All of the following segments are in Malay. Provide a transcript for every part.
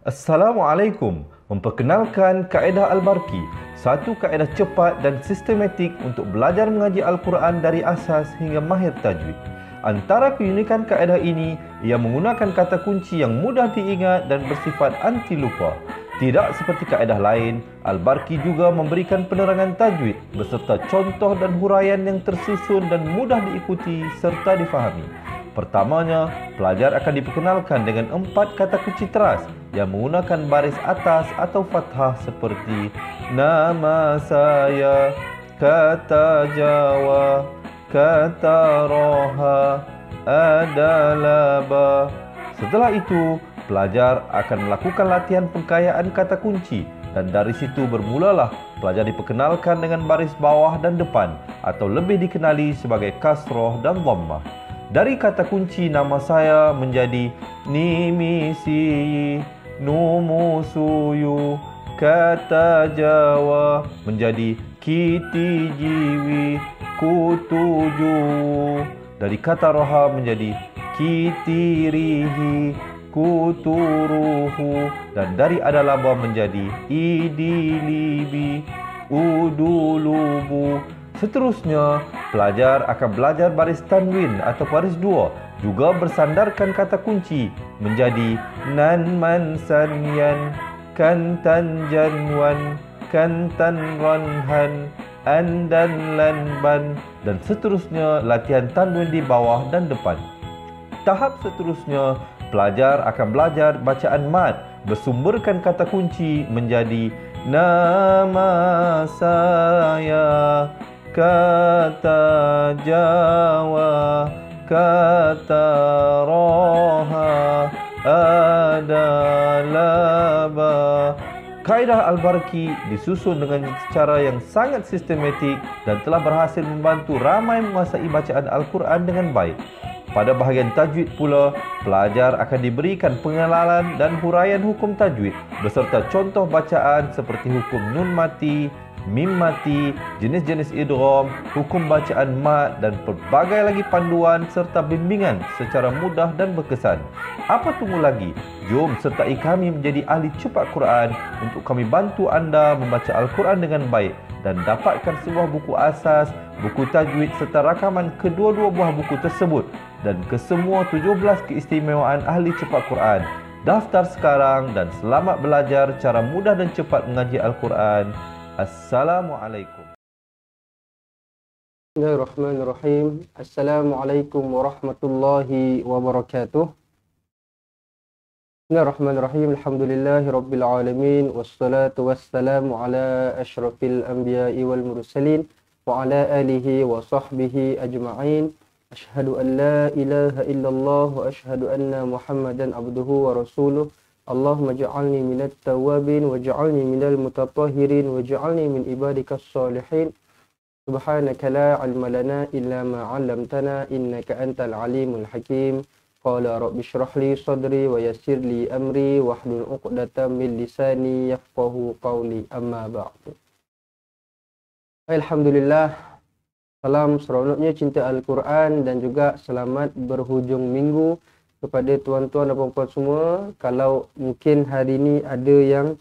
Assalamualaikum. Memperkenalkan kaedah Al-Barqi, satu kaedah cepat dan sistematik untuk belajar mengaji Al-Quran dari asas hingga mahir tajwid. Antara keunikan kaedah ini, ia menggunakan kata kunci yang mudah diingat dan bersifat anti lupa. Tidak seperti kaedah lain, Al-Barqi juga memberikan penerangan tajwid beserta contoh dan huraian yang tersusun dan mudah diikuti serta difahami. Pertamanya, pelajar akan diperkenalkan dengan 4 kata kunci teras yang menggunakan baris atas atau fathah seperti nama saya, kata Jawa, kata Roha, adalah ba. Setelah itu, pelajar akan melakukan latihan pengkayaan kata kunci dan dari situ bermulalah pelajar diperkenalkan dengan baris bawah dan depan atau lebih dikenali sebagai kasroh dan dhammah. Dari kata kunci nama saya menjadi nimisi, numusuyu, kata Jawa menjadi kiti jiwi, kutuju. Dari kata roha menjadi kitirihi, kuturuhu. Dan dari adalaba menjadi idilibi, udulubu. Seterusnya, pelajar akan belajar baris tanwin atau baris dua, juga bersandarkan kata kunci menjadi nan man san yan, kan tan jan wan, kan tan ran han, an dan lan ban, dan seterusnya latihan tanwin di bawah dan depan. Tahap seterusnya, pelajar akan belajar bacaan mad bersumberkan kata kunci menjadi nama saya, kata Jawa, kata Roha, adalah ba. Kaedah Al-Barqi disusun dengan cara yang sangat sistematik dan telah berhasil membantu ramai menguasai bacaan Al-Quran dengan baik. Pada bahagian tajwid pula, pelajar akan diberikan pengenalan dan huraian hukum tajwid beserta contoh bacaan seperti hukum nun mati, mim mati, jenis-jenis idgham, hukum bacaan mad dan pelbagai lagi panduan serta bimbingan secara mudah dan berkesan. Apa tunggu lagi? Jom sertai kami menjadi ahli cepat Quran untuk kami bantu anda membaca Al-Quran dengan baik dan dapatkan sebuah buku asas, buku tajwid serta rakaman kedua-dua buah buku tersebut dan kesemua 17 keistimewaan ahli cepat Quran. Daftar sekarang dan selamat belajar cara mudah dan cepat mengaji Al-Quran. Assalamualaikum. Bismillahirrahmanirrahim. Assalamualaikum warahmatullahi wabarakatuh. Bismillahirrahmanirrahim. Alhamdulillahirabbil alamin wassalatu wassalamu ala asyrafil anbiya'i wal mursalin wa ala alihi wa sahbihi ajma'in. Asyhadu an la ilaha illallah wa asyhadu anna Muhammadan abduhu wa rasuluh. Allahumma ja'alni minat tawabin wa ja'alni minal mutatahhirin wa ja'alni min ibadikas salihin. Subhanaka la ilma lana illa ma 'allamtana innaka antal alimul hakim. Qala rabbi shrah li sadri wa yassir li amri wahlul 'uqdatam min lisani yafqahu qawli, amma ba'du. Alhamdulillah, salam seronoknya cinta Al-Quran dan juga selamat berhujung minggu kepada tuan-tuan dan puan-puan semua. Kalau mungkin hari ini ada yang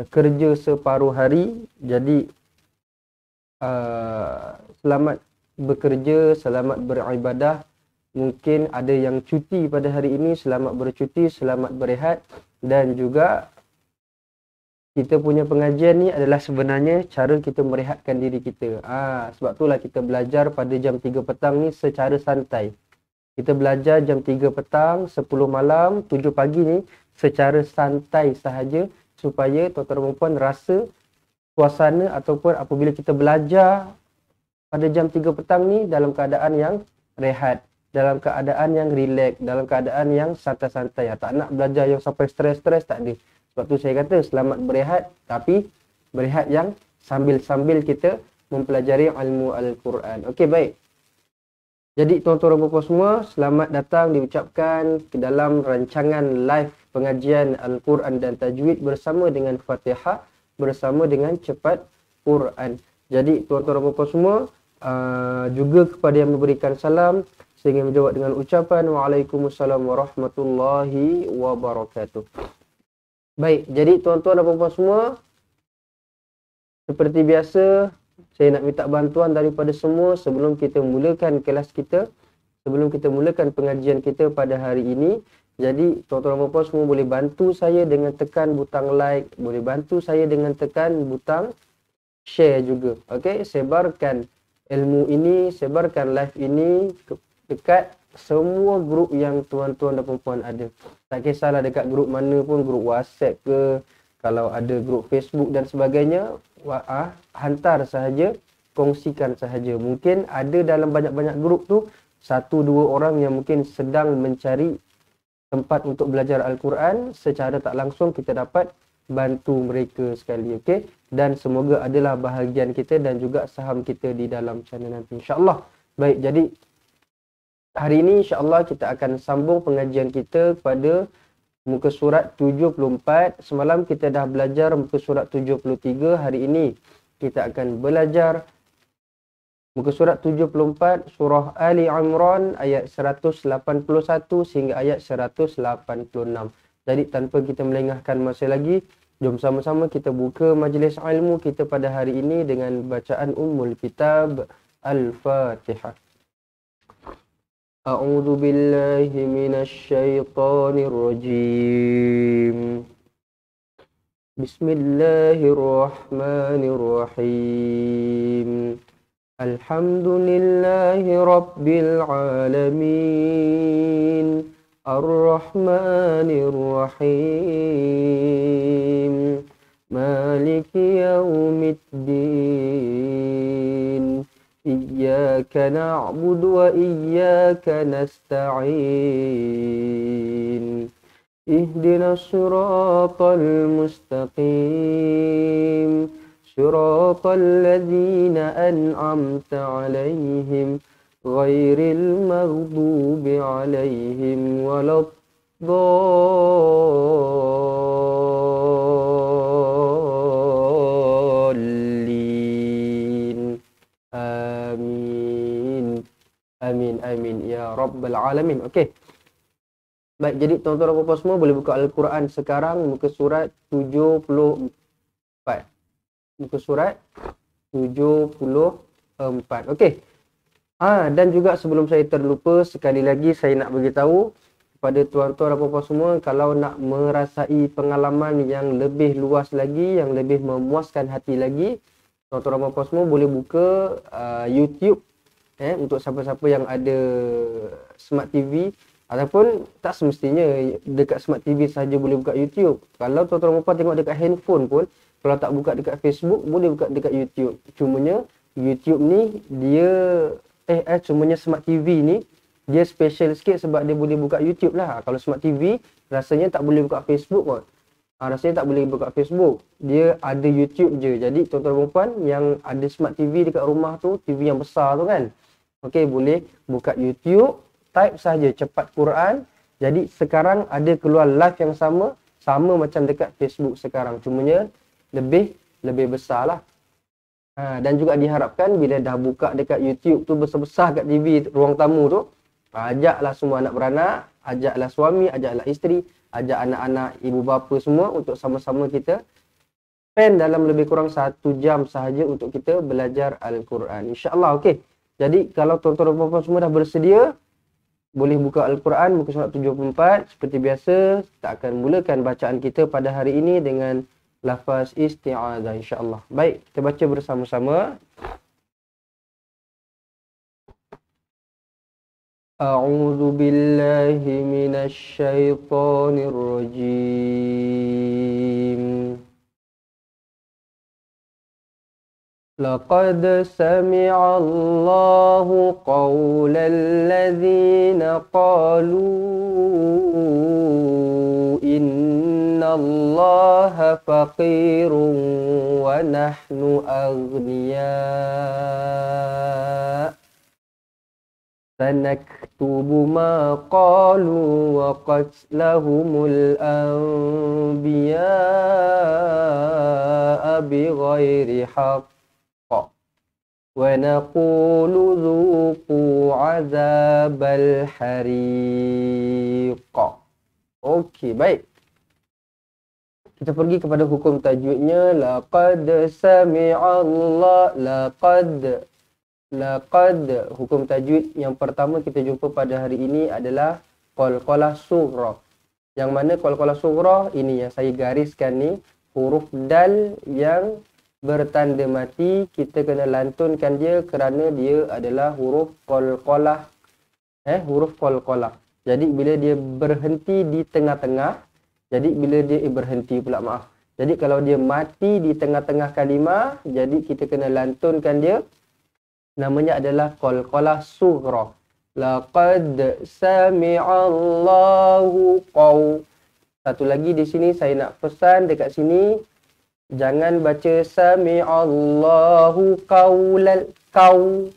kerja separuh hari, jadi selamat bekerja, selamat beribadah. Mungkin ada yang cuti pada hari ini, selamat bercuti, selamat berehat. Dan juga kita punya pengajian ni adalah sebenarnya cara kita merehatkan diri kita. Sebab itulah kita belajar pada jam 3 petang ni secara santai. Kita belajar jam 3 petang, 10 malam, 7 pagi ni secara santai sahaja supaya tuan-tuan dan puan rasa suasana ataupun apabila kita belajar pada jam 3 petang ni dalam keadaan yang rehat, dalam keadaan yang relax, dalam keadaan yang santai-santai. Tak nak belajar yang sampai stres-stres, tak ada. Sebab tu saya kata selamat berehat, tapi berehat yang sambil-sambil kita mempelajari ilmu Al-Quran. Okey, baik. Jadi tuan-tuan dan puan-puan semua, selamat datang diucapkan ke dalam rancangan live pengajian Al-Quran dan Tajwid bersama dengan Fatihah, bersama dengan cepat Quran. Jadi tuan-tuan dan puan-puan semua, juga kepada yang memberikan salam, saya ingin menjawab dengan ucapan Waalaikumsalam warahmatullahi wabarakatuh. Baik, jadi tuan-tuan dan puan-puan semua, seperti biasa, saya nak minta bantuan daripada semua sebelum kita mulakan kelas kita, sebelum kita mulakan pengajian kita pada hari ini. Jadi, tuan-tuan dan puan-puan semua boleh bantu saya dengan tekan butang like, boleh bantu saya dengan tekan butang share juga. Okey, sebarkan ilmu ini, sebarkan live ini dekat semua grup yang tuan-tuan dan puan-puan ada. Tak kisahlah dekat grup mana pun, grup WhatsApp ke, kalau ada grup Facebook dan sebagainya, hantar sahaja, kongsikan sahaja. Mungkin ada dalam banyak-banyak grup tu, 1-2 orang yang mungkin sedang mencari tempat untuk belajar Al-Quran, secara tak langsung kita dapat bantu mereka sekali, okey? Dan semoga adalah bahagian kita dan juga saham kita di dalam channel nanti, insya-Allah. Baik, jadi hari ini insya-Allah kita akan sambung pengajian kita pada muka surat 74. Semalam kita dah belajar muka surat 73. Hari ini kita akan belajar muka surat 74 surah Ali Imran ayat 181 sehingga ayat 186. Jadi tanpa kita melengahkan masa lagi, jom sama-sama kita buka majlis ilmu kita pada hari ini dengan bacaan Ummul Kitab Al-Fatihah. A'udzu billahi minasy syaithanir rajim. Bismillahirrahmanirrahim. Alhamdulillahi rabbil alamin. Ar-Rahmanir Rahim. Maliki yaumiddin. Iyyaka na'budu wa iyyaka nasta'in. Ihdinas siratal mustaqim. Siratal ladzina an'amta 'alaihim ghairil maghdubi 'alaihim waladdallin. Amin. Amin, amin. Ya Rabbal Alamin. Okey. Baik, jadi tuan-tuan dan puan-puan semua boleh buka Al-Quran sekarang, muka surat 74. Muka surat 74. Okey. Dan juga sebelum saya terlupa, sekali lagi saya nak beritahu kepada tuan-tuan dan puan-puan semua, kalau nak merasai pengalaman yang lebih luas lagi, yang lebih memuaskan hati lagi, tuan-tuan dan puan-puan semua boleh buka YouTube untuk siapa-siapa yang ada Smart TV, ataupun tak semestinya dekat Smart TV saja boleh buka YouTube. Kalau tuan-tuan dan puan-puan tengok dekat handphone pun, kalau tak buka dekat Facebook, boleh buka dekat YouTube. Cumanya YouTube ni dia cumanya Smart TV ni dia special sikit sebab dia boleh buka YouTube lah. Kalau Smart TV rasanya tak boleh buka Facebook kot. Rasanya tak boleh buka Facebook. Dia ada YouTube je. Jadi tuan-tuan dan puan yang ada Smart TV dekat rumah tu, TV yang besar tu kan, okey, boleh buka YouTube, type saja cepat Quran. Jadi sekarang ada keluar live yang sama macam dekat Facebook sekarang. Cumanya lebih besar lah. Dan juga diharapkan bila dah buka dekat YouTube tu besar-besar kat TV ruang tamu tu, ajaklah semua anak beranak, ajaklah suami, ajaklah isteri, ajak anak-anak, ibu bapa semua untuk sama-sama kita spend dalam lebih kurang 1 jam sahaja untuk kita belajar Al-Quran. InsyaAllah, okey. Jadi kalau tuan-tuan dan puan-puan semua dah bersedia, boleh buka Al-Quran muka surat 74. Seperti biasa, kita akan mulakan bacaan kita pada hari ini dengan lafaz isti'adzah, insya-Allah. Baik, kita baca bersama-sama. A'udzu billahi minasy syaithanir rajim. Laqad sami'a Allahu qawlal ladzina qalu inna Allaha faqirun wa nahnu aghniya. Sanaktubu ma qalu wa qatlahumul anbiya'a bighairi haqq wa naqulu dhuqu 'adzabal hariq. Okey, baik. kita pergi kepada hukum tajwidnya. Laqad sami'allah, laqad. Hukum tajwid yang pertama kita jumpa pada hari ini adalah qalqalah sughra. Yang mana qalqalah sughra ini yang saya gariskan ni, huruf dal yang bertanda mati, kita kena lantunkan dia kerana dia adalah huruf qalqalah. Huruf qalqalah. Jadi bila dia berhenti di tengah-tengah, jadi kalau dia mati di tengah-tengah kalimah, jadi kita kena lantunkan dia. Namanya adalah qalqalah sughra. Laqad sami'allahu qaw. Satu lagi di sini saya nak pesan dekat sini, jangan baca sami'allahu qawlal qaw.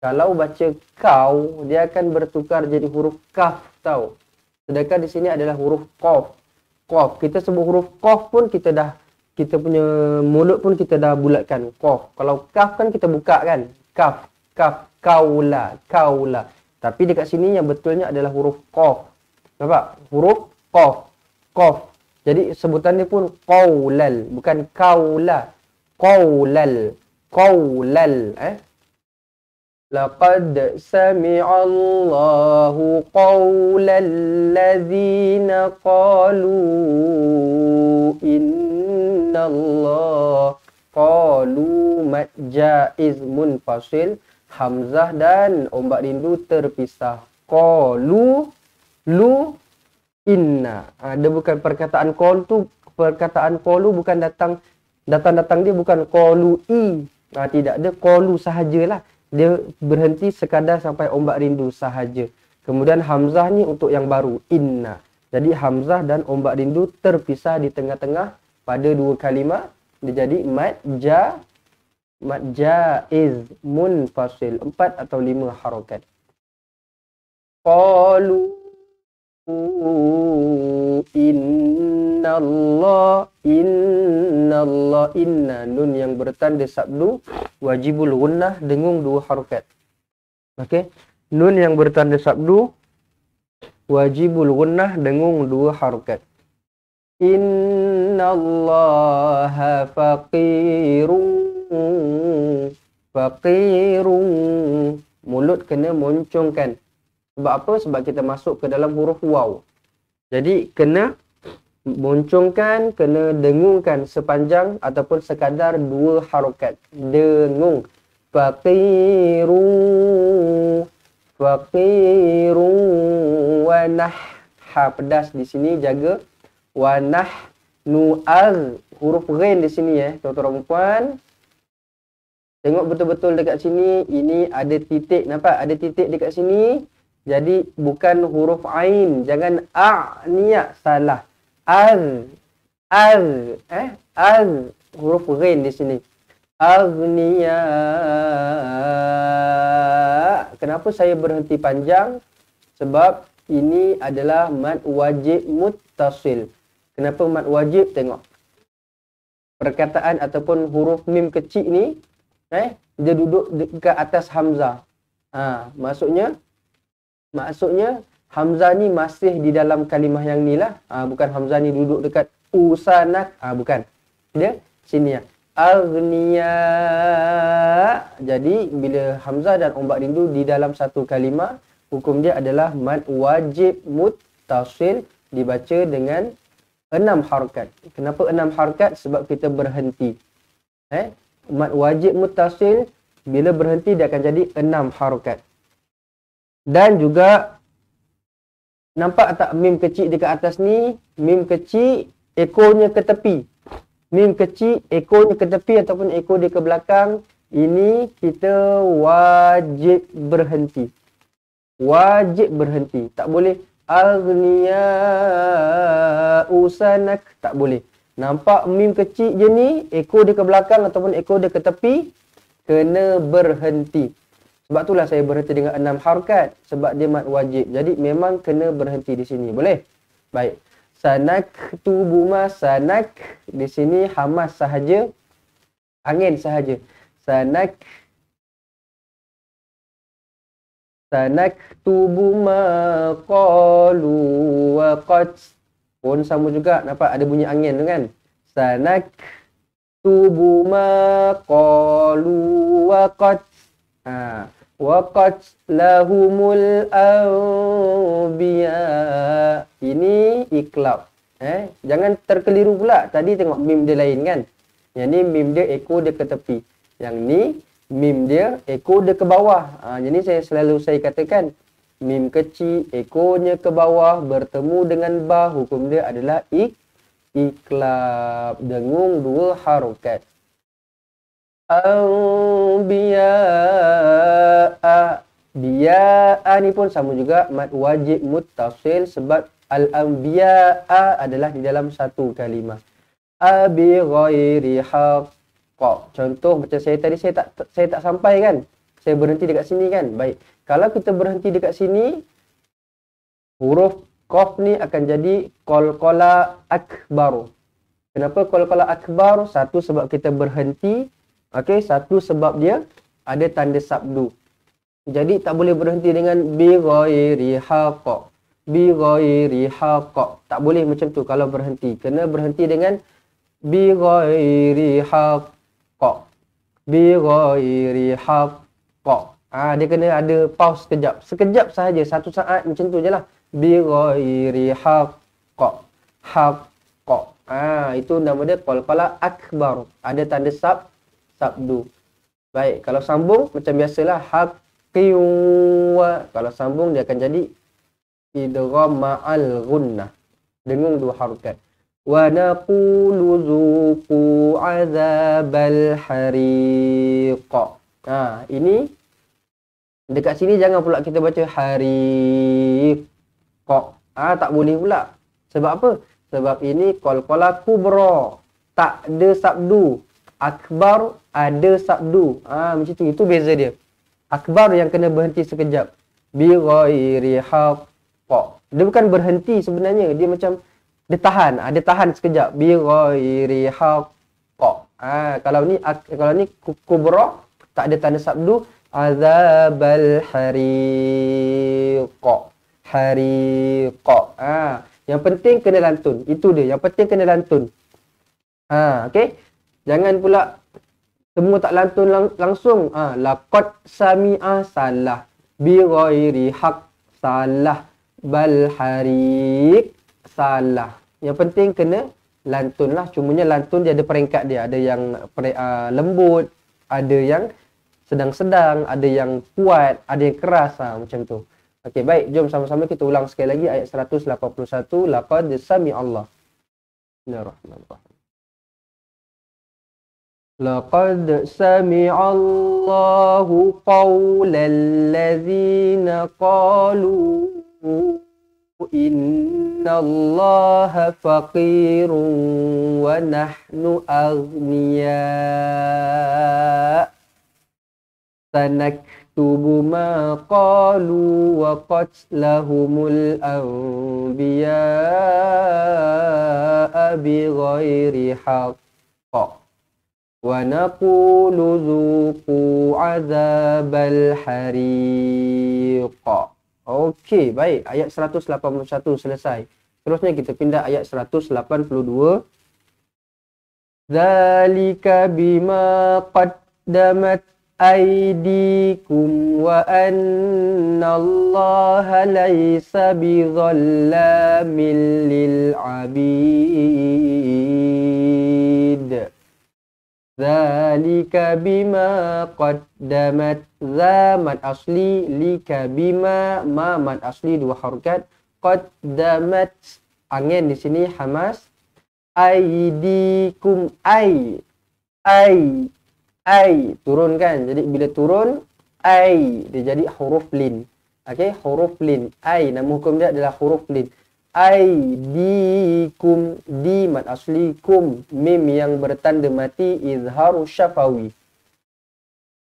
Kalau baca kau, dia akan bertukar jadi huruf kaf, tau. Sedangkan di sini adalah huruf qaf. Qaf. Kita sebut huruf qaf pun kita punya mulut pun kita dah bulatkan. Qaf. Kalau kaf kan kita buka kan. Kaf. Kaula. Tapi dekat sini yang betulnya adalah huruf qaf. Nampak? Huruf qaf. Qaf. Jadi sebutan dia pun qaulal. Bukan kaula. Qaulal. Laqad sami'allahu qawlal ladzina qalu innallah. Qalu mad jaiz munfasil, hamzah dan ombak rindu terpisah. Qalu lu inna. Dia bukan perkataan qaul tu, perkataan qalu bukan datang dia bukan qalu i. Tidak, dia qalu sahajalah. Dia berhenti sekadar sampai ombak rindu sahaja. Kemudian hamzah ni untuk yang baru, inna. Jadi hamzah dan ombak rindu terpisah di tengah-tengah pada dua kalimah. Dia jadi mad jaiz munfasil, 4 atau 5 harakat. Qalu inna nun yang bertanda sabdu wajibul gunnah dengung 2 harakat. Okey, nun yang bertanda sabdu wajibul gunnah dengung 2 harakat. Innallaha faqirun. Mulut kena moncongkan. Sebab apa? Sebab kita masuk ke dalam huruf waw. Jadi kena moncongkan, kena dengungkan sepanjang ataupun sekadar 2 harakat. Dengung. Faqirun wa ha pedas di sini, jaga. Wa nu'ar, huruf ghain di sini tuan-tuan dan puan. Tengok betul-betul dekat sini, ini ada titik, nampak? Ada titik dekat sini. Jadi bukan huruf ain, jangan niat salah. Huruf ghain di sini. Aghniya. Kenapa saya berhenti panjang? Sebab ini adalah mad wajib muttasil. Kenapa mad wajib? Tengok. Perkataan ataupun huruf mim kecil ni, dia duduk dekat atas hamzah. Maksudnya hamzah ni masih di dalam kalimah yang ni lah. Bukan hamzah ni duduk dekat usanak. Bukan. Dia sini ya. Aghniya. Jadi bila hamzah dan ombak rindu di dalam satu kalimah, hukum dia adalah mad wajib muttasil, dibaca dengan 6 harakat. Kenapa 6 harakat? Sebab kita berhenti. Mad wajib muttasil bila berhenti dia akan jadi 6 harakat. Dan juga nampak tak mim kecil dekat atas ni? Mim kecil ekornya ke tepi. Mim kecil ekornya ke tepi ataupun ekor dia ke belakang. Ini kita wajib berhenti. Wajib berhenti. Tak boleh aghniya usanak. Tak boleh. Nampak mim kecil je ni, ekor dia ke belakang ataupun ekor dia ke tepi, kena berhenti. Sebab itulah saya berhenti dengan 6 harakat. Sebab dia mad wajib. Jadi memang kena berhenti di sini. Boleh? Baik. Sanaktubu ma sanak. Di sini hamas sahaja. Angin sahaja. Sanaktubu ma qalu wa qad. pun sama juga. Nampak ada bunyi angin tu kan? Sanaktubu ma qalu wa qad lahumul anbiya. Ini iklab. Jangan terkeliru pula. Tadi tengok mim dia lain kan? Yang ni mim dia ekor dia ke tepi. Yang ni mim dia ekor dia ke bawah. Jadi saya katakan mim kecil ekornya ke bawah bertemu dengan ba, hukum dia adalah iklab, dengung dua harokat. Anbiya'a. Biya'a ni pun sama juga mad wajib muttasil sebab al-anbiya'a adalah di dalam satu kalimah. Abi ghairi haqqa. Contoh macam saya tadi saya tak sampai kan? Saya berhenti dekat sini kan? Baik. Kalau kita berhenti dekat sini, huruf qaf ni akan jadi qalqala akbar. Kenapa qalqala akbar? Satu sebab kita berhenti. Okey, satu sebab dia ada tanda sabdu. Jadi tak boleh berhenti dengan bi ghairi haqqa. Bi ghairi haqqa. Tak boleh macam tu kalau berhenti. Kena berhenti dengan bi ghairi haqqa. Bi ghairi haqqa. Dia kena ada pause sekejap. Sekejap sahaja, satu saat macam tu je lah. Bi ghairi haqqa. Haqqa. Itu nama dia qalqala akbar. Ada tanda sabdu. Baik, kalau sambung macam biasalah haqqi wa. Kalau sambung dia akan jadi idgham ma'al gunnah. Dengung dua harokat. Wa naqulu zuqu azabal hariq. Ini dekat sini jangan pula kita baca hariq. Tak boleh pula. Sebab apa? Sebab ini qalqala kubra. Tak ada sabdu. Akbar ada sabdu. Macam tu. Itu beza dia. Akbar yang kena berhenti sekejap. Bi ghairi haqqa. Dia bukan berhenti sebenarnya. Dia macam dia tahan. Dia tahan sekejap. Bi ghairi haqqa. Kalau ni kubra tak ada tanda sabdu. Azabal hariq. Hariq. Yang penting kena lantun. Itu dia. Yang penting kena lantun. Okey. Jangan pula semua tak lantun langsung. Laqad sami'a salah. Bi ghairi haq salah. Bal hariq salah. Yang penting kena lantun lah. Cumanya lantun dia ada peringkat dia. Ada yang lembut. Ada yang sedang-sedang, ada yang kuat, ada yang keras, macam tu. Okey, baik, jom sama-sama kita ulang sekali lagi ayat 181. Laqad sami'allah. Bismillahirrahmanirrahim. Laqad sami'allahu qawlal ladzina qalu innallaha faqirun wa nahnu aghniya. Sanaktubu ma qalu wa qatlahumul anbiya'a bi ghairi haqqa. Wa naqulu zuqu azabal hariq. Okey, baik. Ayat 181 selesai. Terusnya kita pindah ayat 182. Zalika bima qaddamat aydikum wa annallaha laysa bidhallamin lil abid. Zalika bima qaddamat. Za mad asli, lika bima, ma mad asli dua harokat. Qaddamat, angin di sini hamas. Aydikum, ay turunkan. Jadi bila turun ai dia jadi huruf lin. Okey, huruf lin. Ai nama hukum dia adalah huruf lin. Aidikum, di mad asli, kum mim yang bertanda mati izharu syafawi.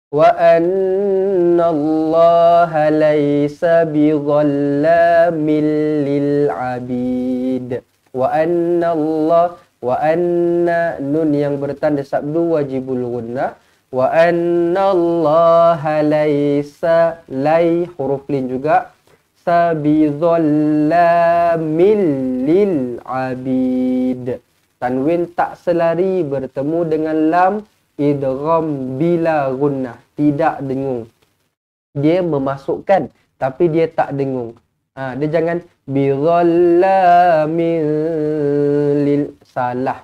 Wa annallaha laysa bidhallamin lil abid. Wa annallah, wa anna nun yang bertanda sabdu wajibul gunnah. Wa annallaha laysa, lay huruf lin juga. laisa bizallamin lil abid. Tanwin tak selari bertemu dengan lam idgham bila gunnah, tidak dengung. Dia memasukkan tapi dia tak dengung. Dia jangan bizallamin lil, salah.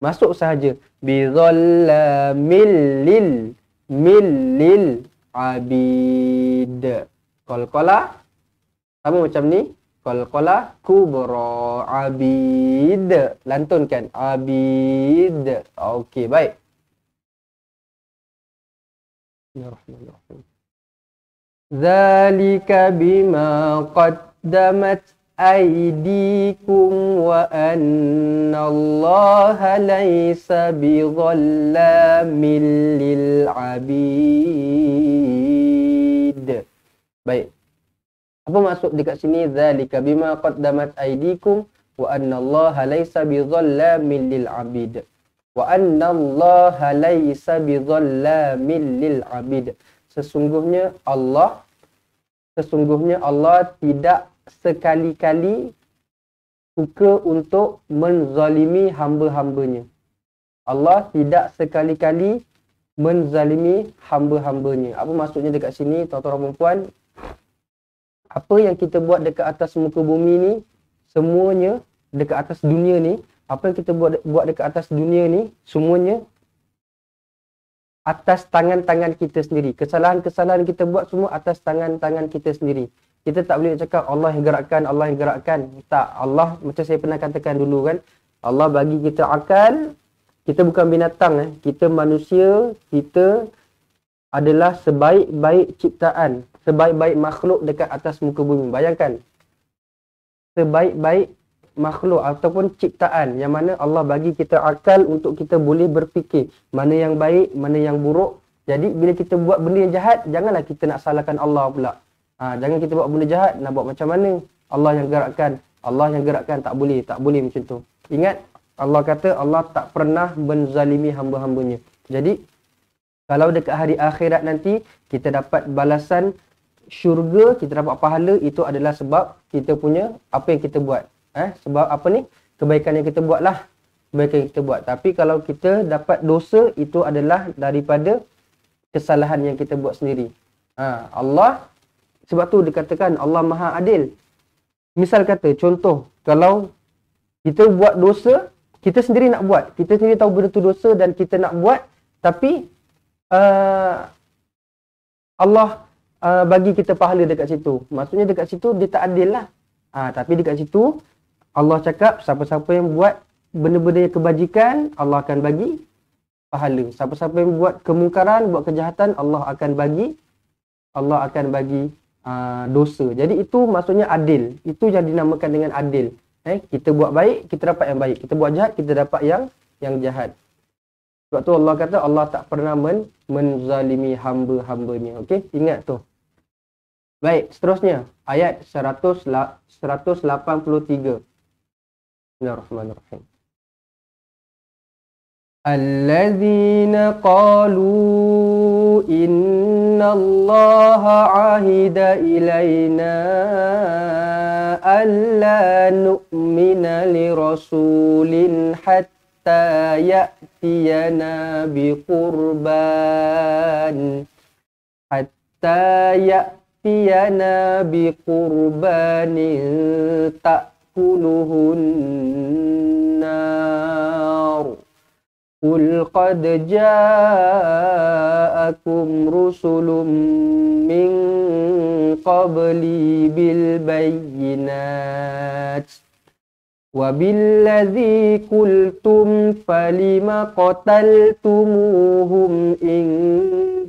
Masuk sahaja. Bizallamin lil abid. Qalqalah sama macam ni. Qalqalah kubra abid. Lantunkan abid. Okey, baik. Bismillahirrahmanirrahim. Zalika bima qaddamat aydikum wa annallaha laysa bidhallamin lil abid. Baik. Apa maksud dekat sini zalika bima qaddamat aydikum wa annallaha laysa bidhallamin lil abid. Wa annallaha laysa bidhallamin lil abid. Sesungguhnya Allah tidak sekali-kali suka untuk menzalimi hamba-hambanya. Allah tidak sekali-kali menzalimi hamba-hambanya. Apa maksudnya dekat sini, tuan-tuan dan puan? Apa yang kita buat dekat atas muka bumi ni, semuanya dekat atas dunia ni, apa yang kita buat dekat atas dunia ni, semuanya atas tangan-tangan kita sendiri. Kesalahan-kesalahan kita buat semua atas tangan-tangan kita sendiri. Kita tak boleh cakap Allah yang gerakkan, Allah yang gerakkan. Tak, Allah macam saya pernah katakan dulu kan, Allah bagi kita akal. Kita bukan binatang, kita manusia, kita adalah sebaik-baik ciptaan, sebaik-baik makhluk dekat atas muka bumi. Bayangkan, sebaik-baik makhluk ataupun ciptaan yang mana Allah bagi kita akal untuk kita boleh berfikir mana yang baik, mana yang buruk. Jadi bila kita buat benda yang jahat, janganlah kita nak salahkan Allah pula. Jangan kita buat benda jahat, nak buat macam mana? Allah yang gerakkan, tak boleh macam tu. Ingat, Allah kata Allah tak pernah menzalimi hamba-hambanya. Jadi kalau dekat hari akhirat nanti kita dapat balasan syurga, kita dapat pahala, itu adalah sebab kita punya apa yang kita buat. Sebab apa ni? Kebaikan yang kita buat lah. Kebaikan yang kita buat. Tapi kalau kita dapat dosa, itu adalah daripada kesalahan yang kita buat sendiri. Allah, sebab tu dikatakan Allah Maha Adil. Misal kata, contoh, kalau kita buat dosa, kita sendiri nak buat. Kita sendiri tahu benda tu dosa dan kita nak buat. Tapi Allah bagi kita pahala dekat situ. Maksudnya dekat situ dia tak adil lah. Tapi dekat situ Allah cakap siapa-siapa yang buat benda-benda yang kebajikan, Allah akan bagi pahala. Siapa-siapa yang buat kemungkaran, buat kejahatan, Allah akan bagi dosa. Jadi itu maksudnya adil. Itu yang dinamakan dengan adil. Kita buat baik, kita dapat yang baik. Kita buat jahat, kita dapat yang jahat. Sebab tu Allah kata Allah tak pernah menzalimi hamba-hambanya. Okey, ingat tu. Baik, seterusnya ayat 183. Bismillahirrahmanirrahim. Alladzina qalu innallaha ahida ilaina alla nu'mina li rasulin hatta ya'tiyana biqurban ta'kuluhun nar. Qul qad ja'akum rusulun min qabli bil bayyinat wa billadzi qultum falima qataltumuhum in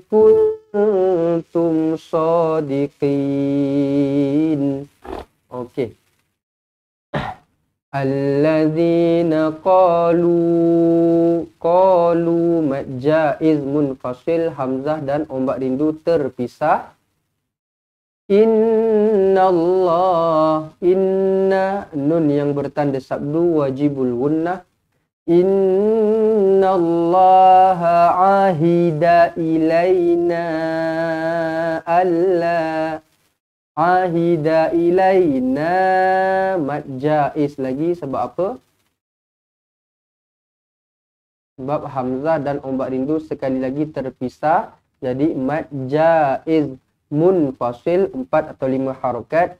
kuntum shadiqin. Okey. Alladzina qalu jaiz munfasil, hamzah dan ombak rindu terpisah. Inna nun yang bertanda sabdu wajibul gunnah. Innallaha ahida ilaina alla Ahida ilaina. Mad jaiz lagi sebab apa? Sebab hamzah dan ombak rindu sekali lagi terpisah. Jadi mad jaiz munfasil 4 atau 5 harakat.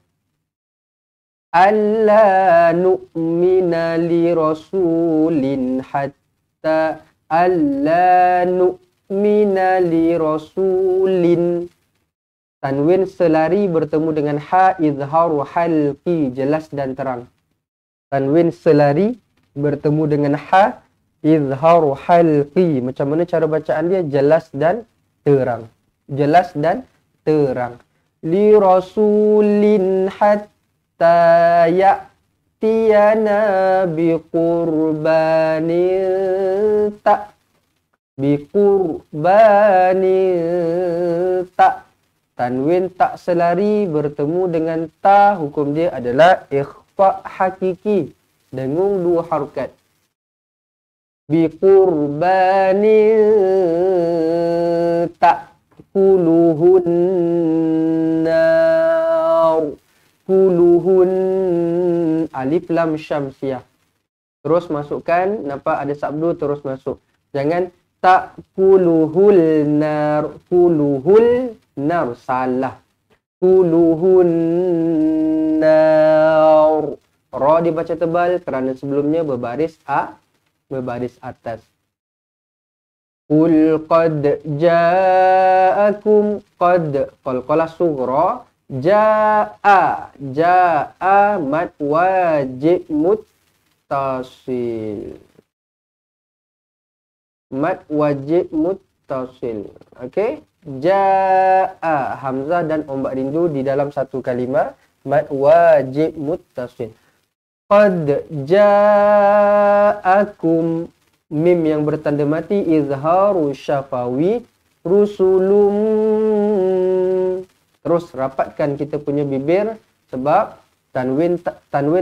Alla nu'mina li rasulin hatta alla nu'mina li rasulin. Tanwin selari bertemu dengan ha izharu halqi, jelas dan terang. Tanwin selari bertemu dengan ha izharu halqi. Macam mana cara bacaan dia? Jelas dan terang. Jelas dan terang. Li rasulin hatta ya'tiyana biqurbanin ta. Biqurbanin ta. Tanwin tak selari bertemu dengan ta, hukum dia adalah ikhfa hakiki, dengung 2 harakat. Biqurbanin ta'kuluhun nar. Kuluhun, alif lam syamsiah. Terus masukkan, nampak ada sabdu terus masuk. Jangan ta'kuluhul nar. Kuluhul nar, salah. Kuluhun nar. Ra dibaca tebal kerana sebelumnya berbaris berbaris atas. Qul qad ja'akum qad qalqalah sughra. Ja'a mad wajib muttasil. Mad wajib muttasil. Okey. Ja'a hamzah dan ombak rindu di dalam satu kalimah, mad wajib muttasil. Qad ja'akum, mim yang bertanda mati izharu syafawi. Rusulum, terus rapatkan kita punya bibir sebab tanwin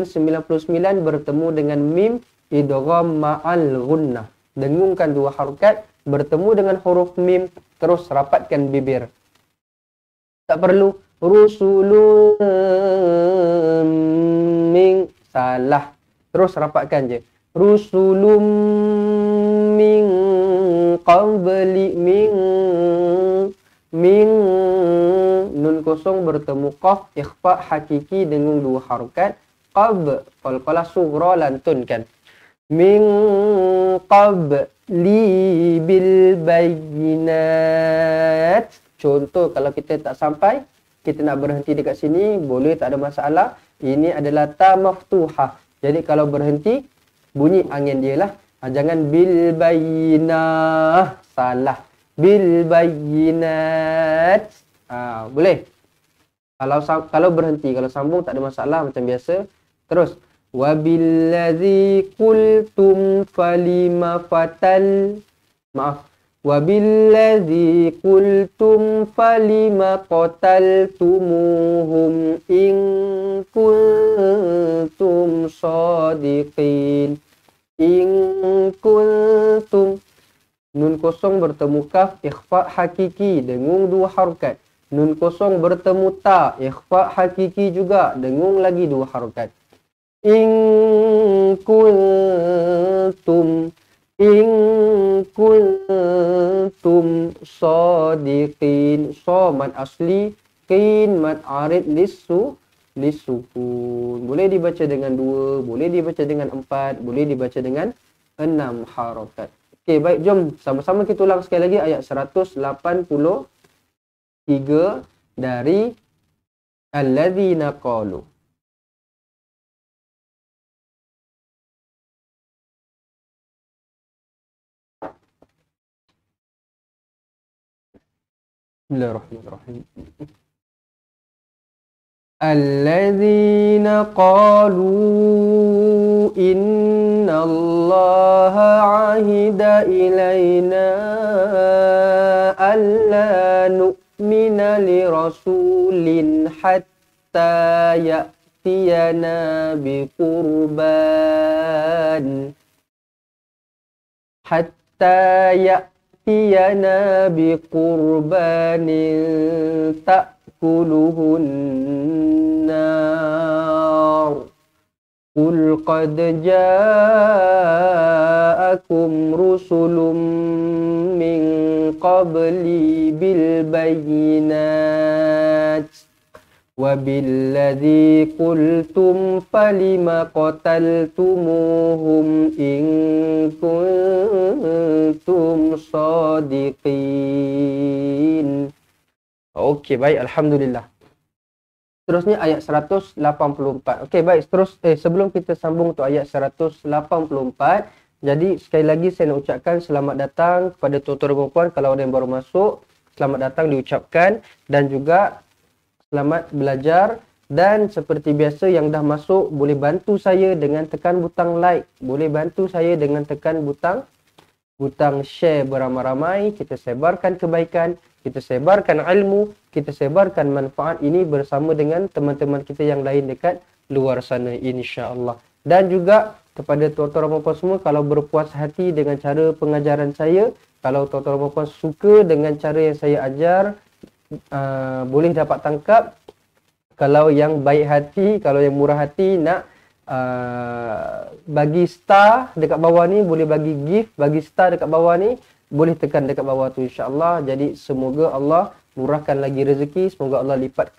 99 bertemu dengan mim idgham ma'al ghunnah. Dengungkan 2 harakat bertemu dengan huruf mim, terus rapatkan bibir. Tak perlu rusulun min, salah. Terus rapatkan je. Rusulum min qabli min nun kosong bertemu qaf, ikhfa hakiki dengung 2 harakat. Qab qalqalah sughra lantunkan. Min qabli bil bayyinat. Contoh kalau kita tak sampai, kita nak berhenti dekat sini, boleh, tak ada masalah. Ini adalah ta maftuhah. Jadi kalau berhenti, bunyi angin dia lah. Jangan bil bayyinah, salah. Bil bayyinat. Boleh. Kalau berhenti, kalau sambung tak ada masalah macam biasa. Terus wabillazi qultum falima fatal. Maaf. Wabillazi qultum falima qataltumuhum in kuntum shadiqin. In kuntum, nun kosong bertemu kaf, ikhfa hakiki dengung 2 harakat. Nun kosong bertemu ta, ikhfa hakiki juga dengung lagi 2 harakat. In kuntum shadiqin. So mad asli, qin mad arid lisukun. Boleh dibaca dengan 2, boleh dibaca dengan 4, boleh dibaca dengan 6 harakat. Okey, baik, jom sama-sama kita ulang sekali lagi ayat 183 dari alladzina qalu. Bismillahirrahmanirrahim. Alladzina qalu innallaha ahida ilaina alla nu'mina li rasulin hatta ya'tiyana biqurban. Hatta ya'tiyana biqurbanin تأكلهن النار قل قد جاءكم رسل من قبلي بالبينات وبالذي قلتم فلم قتلتموهم إن كنتم صادقين. Okey, baik, alhamdulillah. Seterusnya ayat 184. Okey, baik, sebelum kita sambung untuk ayat 184, jadi sekali lagi saya nak ucapkan selamat datang kepada tuan-tuan dan puan. Kalau ada yang baru masuk, selamat datang diucapkan, dan juga selamat belajar. Dan seperti biasa yang dah masuk, boleh bantu saya dengan tekan butang like, boleh bantu saya dengan tekan butang share beramai-ramai. Kita sebarkan kebaikan, kita sebarkan ilmu, kita sebarkan manfaat ini bersama dengan teman-teman kita yang lain dekat luar sana, insya-Allah. Dan juga kepada tuan-tuan dan puan semua, kalau berpuas hati dengan cara pengajaran saya, kalau tuan-tuan dan puan suka dengan cara yang saya ajar, boleh dapat tangkap. Kalau yang baik hati, kalau yang murah hati nak bagi star dekat bawah ni, boleh bagi gift, bagi star dekat bawah ni, boleh tekan dekat bawah tu, insya-Allah. Jadi semoga Allah murahkan lagi rezeki, semoga Allah lipat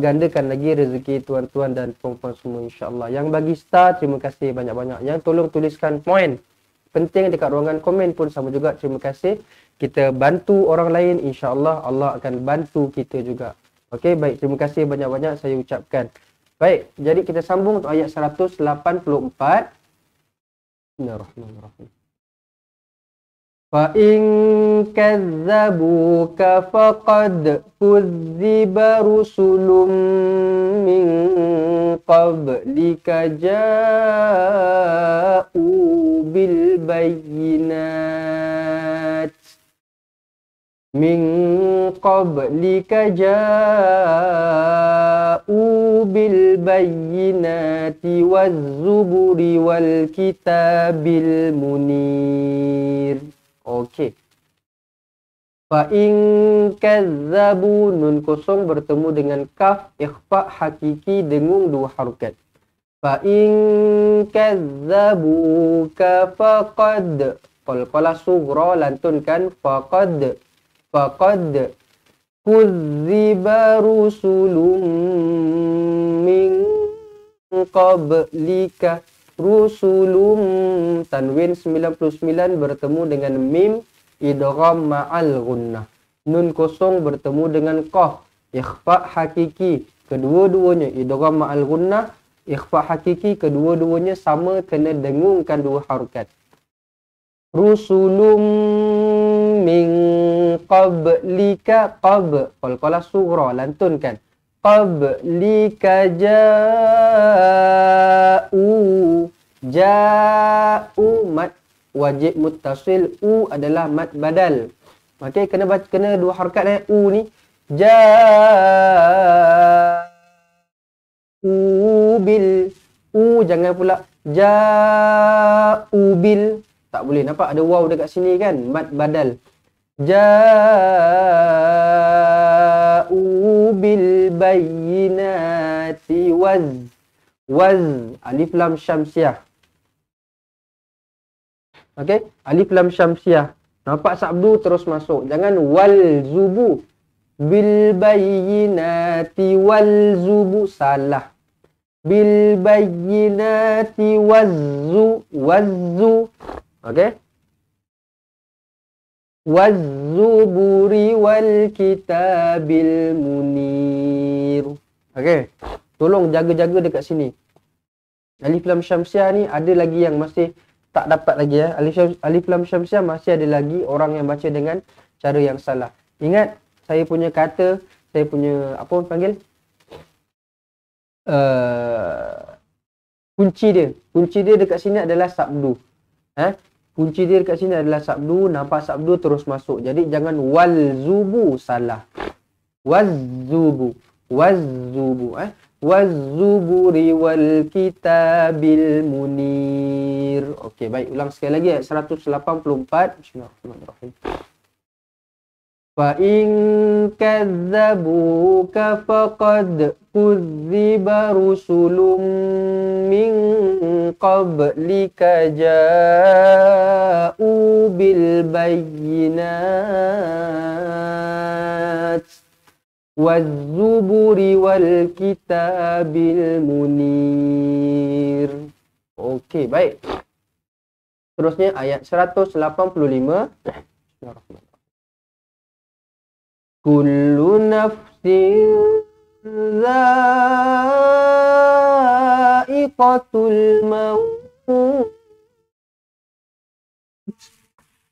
gandakan lagi rezeki tuan-tuan dan puan-puan semua, insya-Allah. Yang bagi star, terima kasih banyak-banyak. Yang tolong tuliskan poin penting dekat ruangan komen pun sama juga, terima kasih. Kita bantu orang lain, insya-Allah Allah akan bantu kita juga. Okey, baik, terima kasih banyak-banyak saya ucapkan. Baik, jadi kita sambung untuk ayat 184. Bismillahirrahmanirrahim. فَإِنْ كَذَّبُوكَ فَقَدْ كُذِّبَ رُسُلٌ مِّن قَبْلِكَ جَاءُوا بِالْبَيِّنَاتِ وَالزُّبُرِ وَالْكِتَابِ الْمُنِيرِ. Okey. Fa'in kazzabu, nun kosong bertemu dengan kaf, ikhfa hakiki dengung dua harokat. Fa'in kazzabu ka faqad, qalqalah sughra lantunkan faqad kuzziba rusulun min qablika. Rusulum, tanwin 99 bertemu dengan mim, idgham ma'al gunnah. Nun kosong bertemu dengan qaf, ikhfa hakiki, kedua-duanya idgham ma'al gunnah, ikhfa hakiki, kedua-duanya sama, kena dengungkan dua harokat. Rusulum min qablika, qalqalah sughra lantunkan qablika ja'u mad wajib muttasil, u adalah mad badal. Okey, kena dua harakat u ni. Ja'u bil, u jangan pula ja'u bil, tak boleh. Nampak ada waw dekat sini kan, mad badal. Ja'u bil bayyinati waz alif lam syamsiah. Okey, alif lam syamsiah. Nampak sabdu terus masuk. Jangan wal zubu. Bil bayyinati wal zubu, salah. Bil bayyinati wazzu. Okey. Wazzuburi wal kitabil munir. Okey. Tolong jaga-jaga dekat sini. Alif lam syamsiah ni ada lagi yang masih tak dapat lagi ya. Alif lam syamsiah masih ada lagi orang yang baca dengan cara yang salah. Ingat saya punya kata, saya punya apa orang panggil? Kunci dia dekat sini adalah sabdu. Kunci dia dekat sini adalah sabdu, nampak sabdu terus masuk. Jadi jangan wal zubu, salah. Wazzubu. Wazzuburi wal kitabil munir. Okey, baik, ulang sekali lagi ayat 184. Bismillahirrahmanirrahim. Fa in kadzabuka faqad kudziba rusulun min qablika ja'u bil bayyinat waz-zuburi wal kitabil munir. Okey, baik. Terusnya ayat 185. Kullu nafsin dha'iqatul maut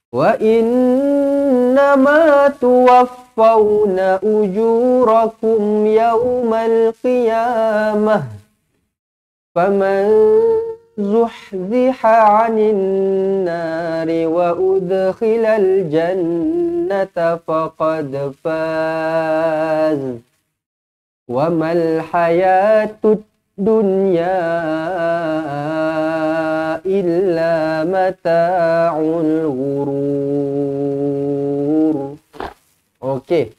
wa innama tuwaffawna ujurakum yawmal qiyamah faman zuhziha 'anil nari wa udkhilal jannata faqad faz wa mal hayatud dunya illa mata'ul ghurur. Okey.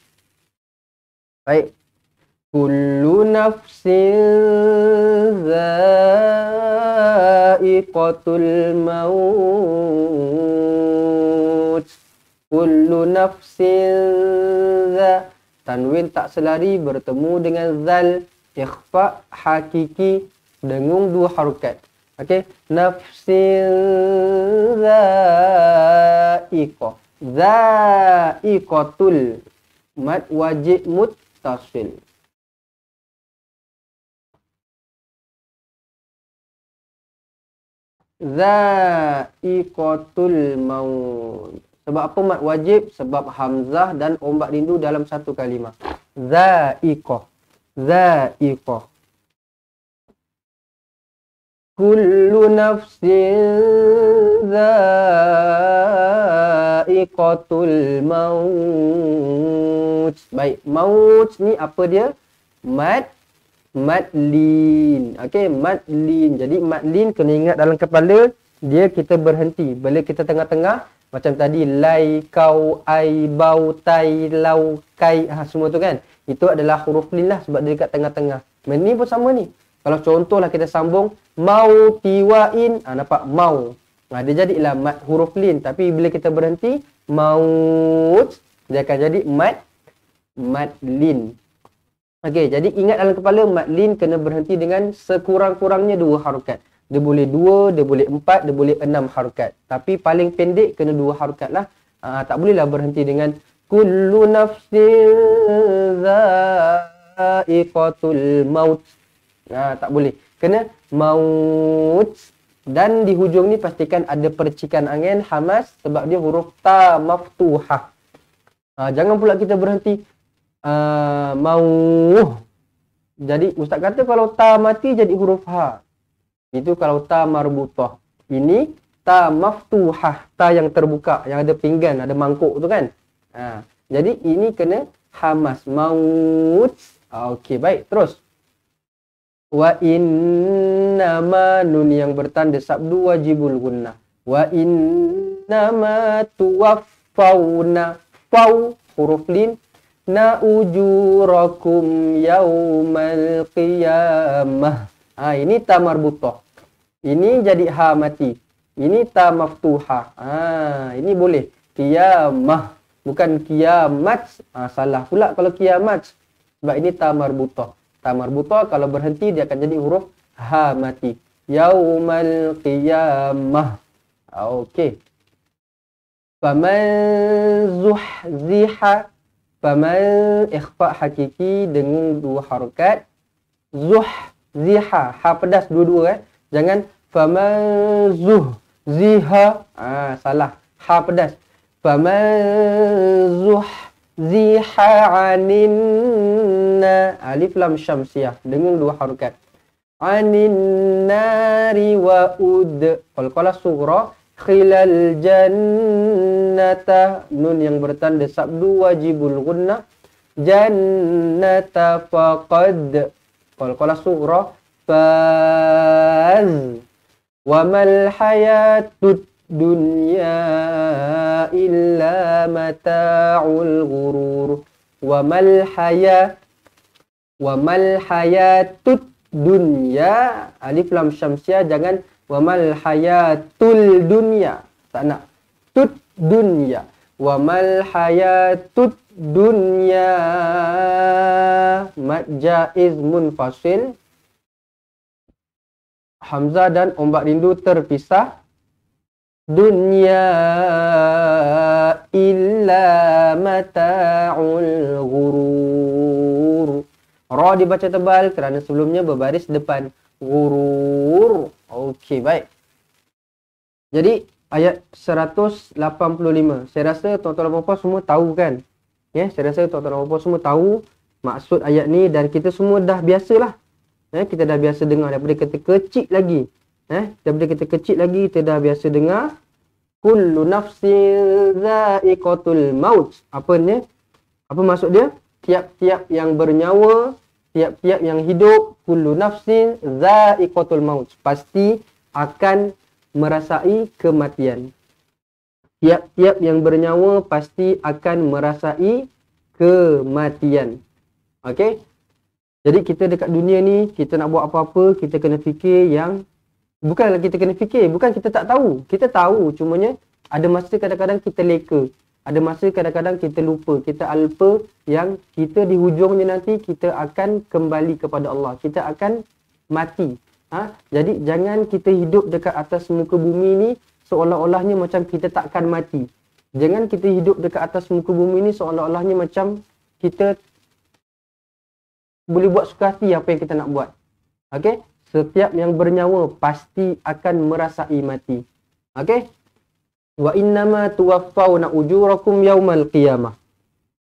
Baik. Kullu nafsin dha'iqatul maut. Kullu nafsin tanwin tak selari bertemu dengan zal, ikhfa hakiki dengung dua harokat. Okey, nafsin dha'iqah. Dha'iqatul mad wajib muttasil. Dha'iqatul maut. Sebab apa mat wajib? Sebab hamzah dan ombak rindu dalam satu kalimah. Dha'iqah. Dha'iqah. Kullu nafsin dha'iqatul maut. Baik, maut ni apa dia? Mad lin. Okey, mad lin. Jadi mad lin kena ingat dalam kepala, dia kita berhenti. Bila kita tengah-tengah, macam tadi lai, kau, ai, bau, tai, lau, kai, semua tu kan. Itu adalah huruf lin lah sebab dia dekat tengah-tengah. Ni pun sama ni. Kalau contohlah kita sambung mau, tiwain, nampak mau. Dia jadilah mad huruf lin. Tapi bila kita berhenti, maut, dia akan jadi mad lin. Okey, jadi ingat dalam kepala mad lin kena berhenti dengan sekurang-kurangnya 2 harokat. Dia boleh 2, dia boleh 4, dia boleh 6 harokat. Tapi paling pendek kena 2 harokat lah. Tak bolehlah berhenti dengan kullu nafsin dha'iqatul maut. Tak boleh. Kena maut. Dan di hujung ni pastikan ada percikan angin hamas sebab dia huruf ta maftuhah. Jangan pula kita berhenti mau. Jadi ustaz kata kalau ta mati jadi huruf ha. Itu kalau ta marbutah. Ini ta maftuhah, ta yang terbuka, yang ada pinggan, ada mangkuk tu kan. Jadi ini kena hamas, maut. Okey, baik, terus. Wa innama nun yang bertanda sabdu wajibul gunnah. Wa innama tuwaffawna, faw huruf lin, na ujurakum yaumal qiyamah. Ini ta marbutah. Ini jadi ha mati. Ini ta maftuhah. Ini boleh. Qiyamah. Bukan kiamat. Salah pula kalau kiamat. Sebab ini ta marbutah. Ta marbutah kalau berhenti dia akan jadi huruf ha mati. Yaumal qiyamah. Okey. Faman zuhziha. Faman ikhfa hakiki dengan 2 harokat. Zuhziha. Ha pedas dua-dua Jangan faman zuhziha. Salah. Ha pedas. Faman zuhziha 'anin alif lam syamsiyah dengan 2 harokat. 'Anin nari wa qalqalah sughra khilal jannata nun yang bertanda sabdu wajibul gunnah jannata faqad qalqalah sughra faz wa mal hayatud dunya illa mata'ul ghurur. Wa mal hayatud dunya, alif lam syamsiah, jangan wa mal hayatul dunya, tak nak tut dunya. Wa mal hayatud dunya, mad jaiz munfasil, hamzah dan ombak rindu terpisah. Dunya illa mata'ul ghurur. Ra dibaca tebal kerana sebelumnya berbaris depan. Ghurur. Okey, baik. Jadi ayat 185. Saya rasa tuan-tuan dan puan semua tahu kan? Ya, saya rasa tuan-tuan dan puan semua tahu maksud ayat ni dan kita semua dah biasalah. Kita dah biasa dengar daripada kita kecil lagi. Daripada kita kecil lagi kita dah biasa dengar kullu nafsin za'iqatul maut. Apa ni? Apa maksud dia? Tiap-tiap yang bernyawa, tiap-tiap yang hidup, kullu nafsin za'iqatul maut, pasti akan merasai kematian. Tiap-tiap yang bernyawa pasti akan merasai kematian. Okey? Jadi kita dekat dunia ni, kita nak buat apa-apa, kita kena fikir yang bukanlah kita kena fikir, bukan kita tak tahu. Kita tahu, cumanya ada masa kadang-kadang kita leka. Ada masa kadang-kadang kita lupa, kita alpa yang kita di hujungnya nanti kita akan kembali kepada Allah. Kita akan mati. Jadi jangan kita hidup dekat atas muka bumi ni seolah-olahnya macam kita takkan mati. Jangan kita hidup dekat atas muka bumi ni seolah-olahnya macam kita boleh buat suka hati apa yang kita nak buat. Okey? Setiap yang bernyawa pasti akan merasai mati. Okey? Wa innama tuwaffawna ujurakum yaumal qiyamah.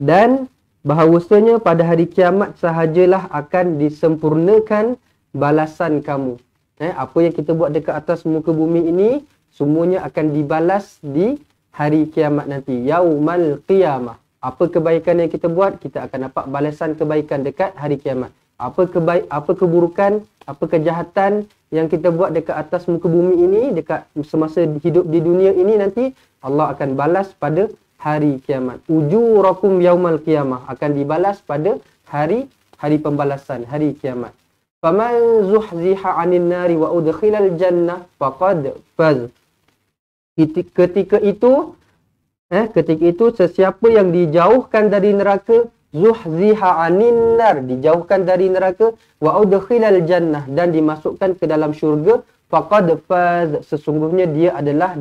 Dan bahawasanya pada hari kiamat sahajalah akan disempurnakan balasan kamu. Apa yang kita buat dekat atas muka bumi ini semuanya akan dibalas di hari kiamat nanti. Yaumal qiyamah. Apa kebaikan yang kita buat, kita akan dapat balasan kebaikan dekat hari kiamat. Apa keburukan, apa kejahatan yang kita buat dekat atas muka bumi ini, dekat semasa hidup di dunia ini nanti, Allah akan balas pada hari kiamat. Ujurakum yaumal qiyamah, akan dibalas pada hari pembalasan, hari kiamat. Faman zuhziha 'anil nari wa udkhilal jannah faqad faz. Ketika itu sesiapa yang dijauhkan dari neraka, zuhziha 'anil nar, dijauhkan dari neraka, wa udkhilal jannah, dan dimasukkan ke dalam syurga, faqad faz, sesungguhnya dia adalah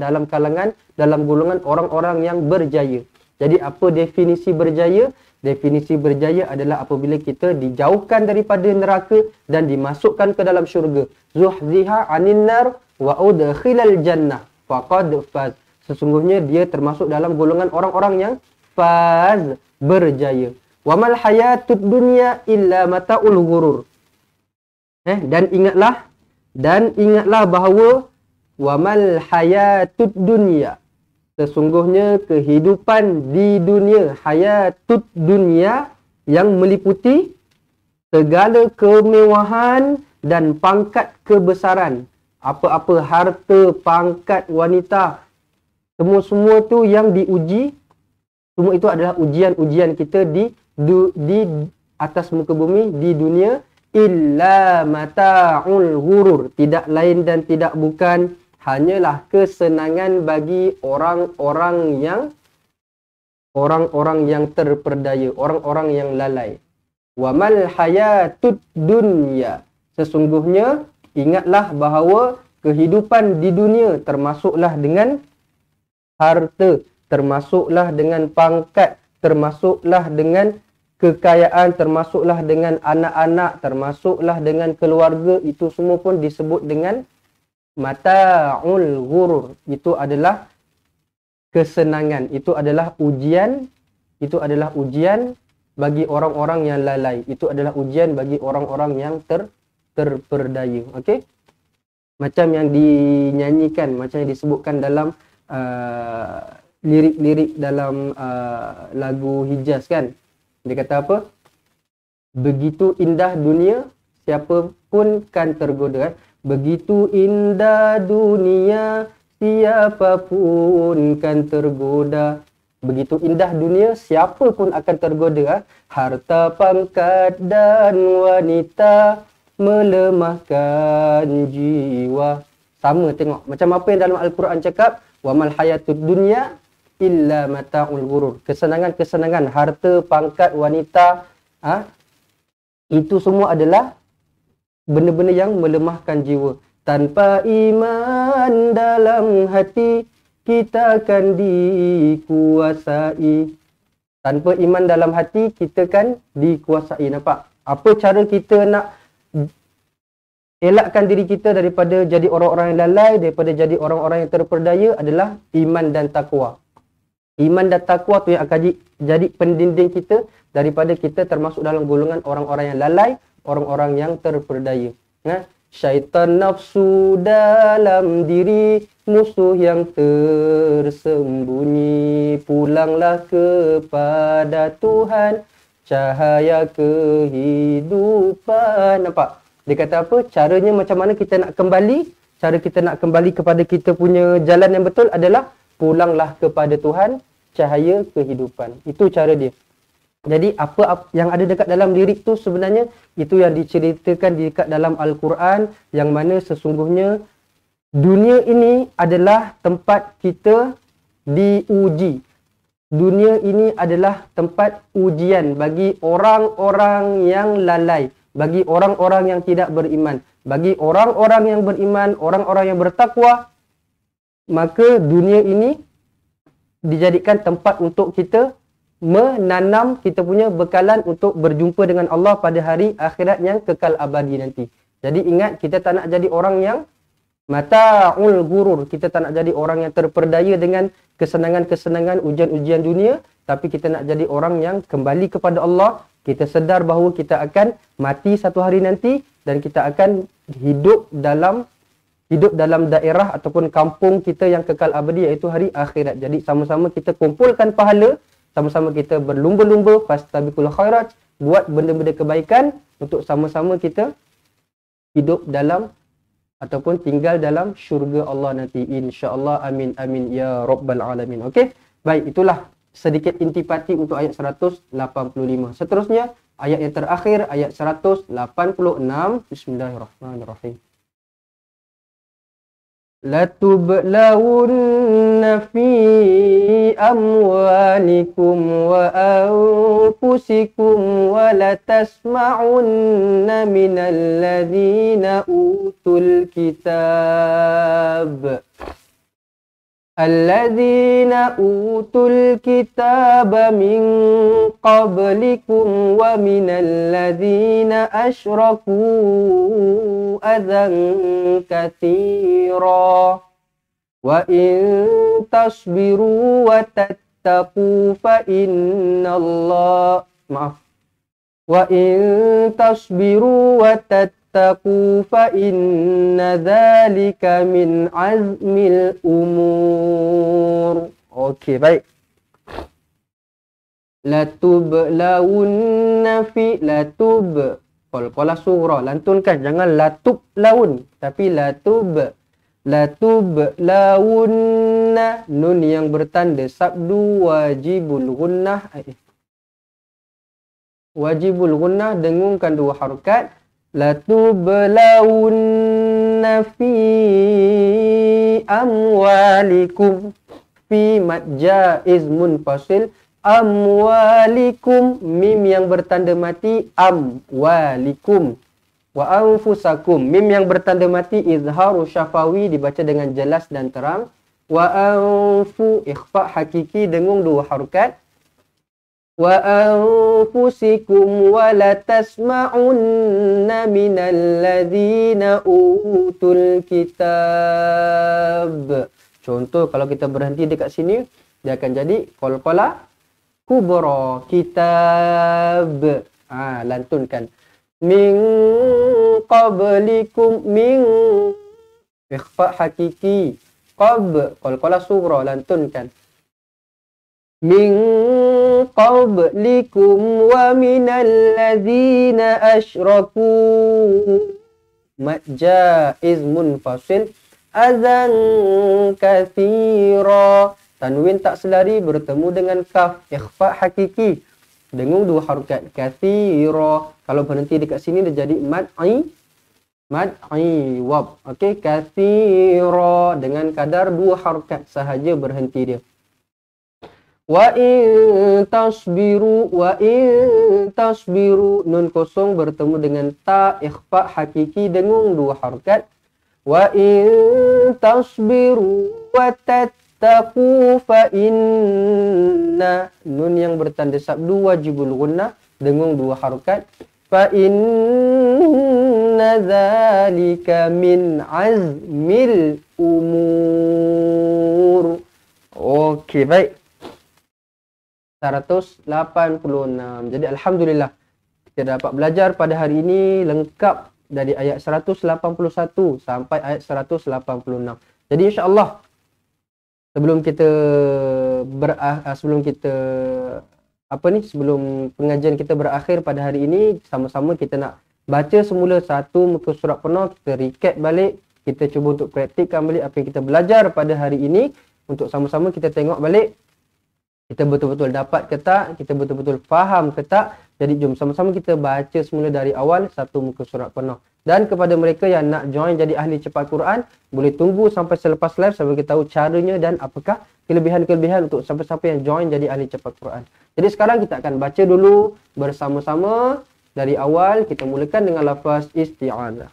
dalam golongan orang-orang yang berjaya. Jadi apa definisi berjaya? Definisi berjaya adalah apabila kita dijauhkan daripada neraka dan dimasukkan ke dalam syurga. Zuhziha 'anil nar wa udkhilal jannah faqad faz, sesungguhnya dia termasuk dalam golongan orang-orang yang faz, berjaya. Wa mal hayatud dunya illa mata'ul ghurur. Dan ingatlah bahawa wa mal hayatud dunya, sesungguhnya kehidupan di dunia, hayatud dunya, yang meliputi segala kemewahan dan pangkat kebesaran. Apa-apa harta, pangkat, wanita, semua tu yang diuji, semua itu adalah ujian-ujian kita di atas muka bumi, di dunia. Illa mata'ul ghurur, tidak lain dan tidak bukan hanyalah kesenangan bagi orang-orang yang terperdaya, orang-orang yang lalai. Wa mal hayatud dunya, sesungguhnya ingatlah bahawa kehidupan di dunia termasuklah dengan harta, termasuklah dengan pangkat, termasuklah dengan kekayaan, termasuklah dengan anak-anak, termasuklah dengan keluarga, itu semua pun disebut dengan mata'ul ghurur. Itu adalah kesenangan, itu adalah ujian bagi orang-orang yang lalai, itu adalah ujian bagi orang-orang yang terperdaya. Okey? Macam yang dinyanyikan, macam yang disebutkan dalam lirik-lirik dalam lagu Hijaz kan. Dia kata apa? Begitu indah dunia, siapa pun kan tergoda. Begitu indah dunia, siapapun kan tergoda. Begitu indah dunia, siapa pun akan tergoda. Harta, pangkat dan wanita melemahkan jiwa. Sama tengok. Macam apa yang dalam Al-Quran cakap, wa mal hayatud dunya illa mata'ul ghurur. Kesenangan-kesenangan, harta, pangkat, wanita, itu semua adalah benda-benda yang melemahkan jiwa. Tanpa iman dalam hati, kita akan dikuasai. Tanpa iman dalam hati, kita kan dikuasai. Nampak? Apa cara kita nak elakkan diri kita daripada jadi orang-orang yang lalai, daripada jadi orang-orang yang terperdaya adalah iman dan takwa. Iman dan takwa tu yang akan jadi pendinding kita daripada kita termasuk dalam golongan orang-orang yang lalai, orang-orang yang terperdaya. Syaitan nafsu dalam diri, musuh yang tersembunyi. Pulanglah kepada Tuhan, cahaya kehidupan. Nampak? Dia kata apa? Caranya macam mana kita nak kembali? Cara kita nak kembali kepada kita punya jalan yang betul adalah pulanglah kepada Tuhan, cahaya kehidupan. Itu cara dia. Jadi apa yang ada dekat dalam lirik tu sebenarnya itu yang diceritakan dekat dalam Al-Quran, yang mana sesungguhnya dunia ini adalah tempat kita diuji. Dunia ini adalah tempat ujian bagi orang-orang yang lalai, bagi orang-orang yang tidak beriman. Bagi orang-orang yang beriman, orang-orang yang bertakwa, maka dunia ini dijadikan tempat untuk kita menanam kita punya bekalan untuk berjumpa dengan Allah pada hari akhirat yang kekal abadi nanti. Jadi ingat, kita tak nak jadi orang yang mata'ul ghurur. Kita tak nak jadi orang yang terperdaya dengan kesenangan-kesenangan, ujian-ujian dunia. Tapi kita nak jadi orang yang kembali kepada Allah. Kita sedar bahawa kita akan mati satu hari nanti dan kita akan hidup dalam daerah ataupun kampung kita yang kekal abadi, iaitu hari akhirat. Jadi sama-sama kita kumpulkan pahala, sama-sama kita berlumba-lumba, fastabiqul khairat, buat benda-benda kebaikan untuk sama-sama kita hidup dalam ataupun tinggal dalam syurga Allah nanti, insya-Allah. Amin amin ya rabbal alamin. Okey, baik, itulah sedikit intipati untuk ayat 185. Seterusnya ayat yang terakhir, ayat 186. Bismillahirrahmanirrahim. Latublawunna fi amwalikum wa anfusikum wa latasma'unna minal ladzina utul kitab. Alladzina utul kitaba min qablikum wa minal ladzina asyraku adzan katsira wa in tasbiru wa tattaqu fa innallaha wa in tasbiru wa tattaqu fa inna dzalika min azmil umur. Okey, baik. Latublawunna fi latub qalqalah sughra, lantunkan, jangan latub laun tapi latublawunna, nun yang bertanda sabdu wajibul gunnah. Wajibul gunnah dengungkan dua harakat. Latublawunna fi amwalikum, fi mad jaiz munfasil, amwalikum, mim yang bertanda mati, amwalikum. Wa anfusakum, mim yang bertanda mati, izharu syafawi, dibaca dengan jelas dan terang. Wa anfu, ikhfa hakiki, dengung dua harakat. Wa anfusikum wa latasma'unna minal ladzina utul kitab. Contoh, kalau kita berhenti dekat sini, dia akan jadi qalqalah kubra, kitab. Lantunkan. Min qablikum, min ikhfa hakiki, qab, qalqalah sughra, lantunkan. Min qablikum wa minal ladzina asyraku, mad jaiz munfasil, azan kathira. Tanwin tak selari bertemu dengan kaf, ikhfa hakiki. Dengung dua harokat, kathira. Kalau berhenti dekat sini dia jadi mad'i wab. Okey, kathira dengan kadar dua harokat sahaja berhenti dia. Wa in tasbiru, nun kosong bertemu dengan ta, ikhfa hakiki, dengung dua harokat. Wa in tasbiru wa tattaqu fa inna, nun yang bertanda sabdu wajibul gunnah, dengung dua harokat. Fa inna dzalika min azmil umur. Okey, baik. 186. Jadi alhamdulillah kita dapat belajar pada hari ini lengkap dari ayat 181 sampai ayat 186. Jadi insya-Allah sebelum pengajian kita berakhir pada hari ini, sama-sama kita nak baca semula satu muka surat penuh, kita recap balik, kita cuba untuk praktikkan balik apa yang kita belajar pada hari ini, untuk sama-sama kita tengok balik kita betul-betul dapat ke tak, kita betul-betul faham ke tak. Jadi jom sama-sama kita baca semula dari awal satu muka surat penuh. Dan kepada mereka yang nak join jadi ahli cepat Quran, boleh tunggu sampai selepas live sampai kita tahu caranya dan apakah kelebihan-kelebihan untuk siapa-siapa yang join jadi ahli cepat Quran. Jadi sekarang kita akan baca dulu bersama-sama dari awal. Kita mulakan dengan lafaz isti'anah.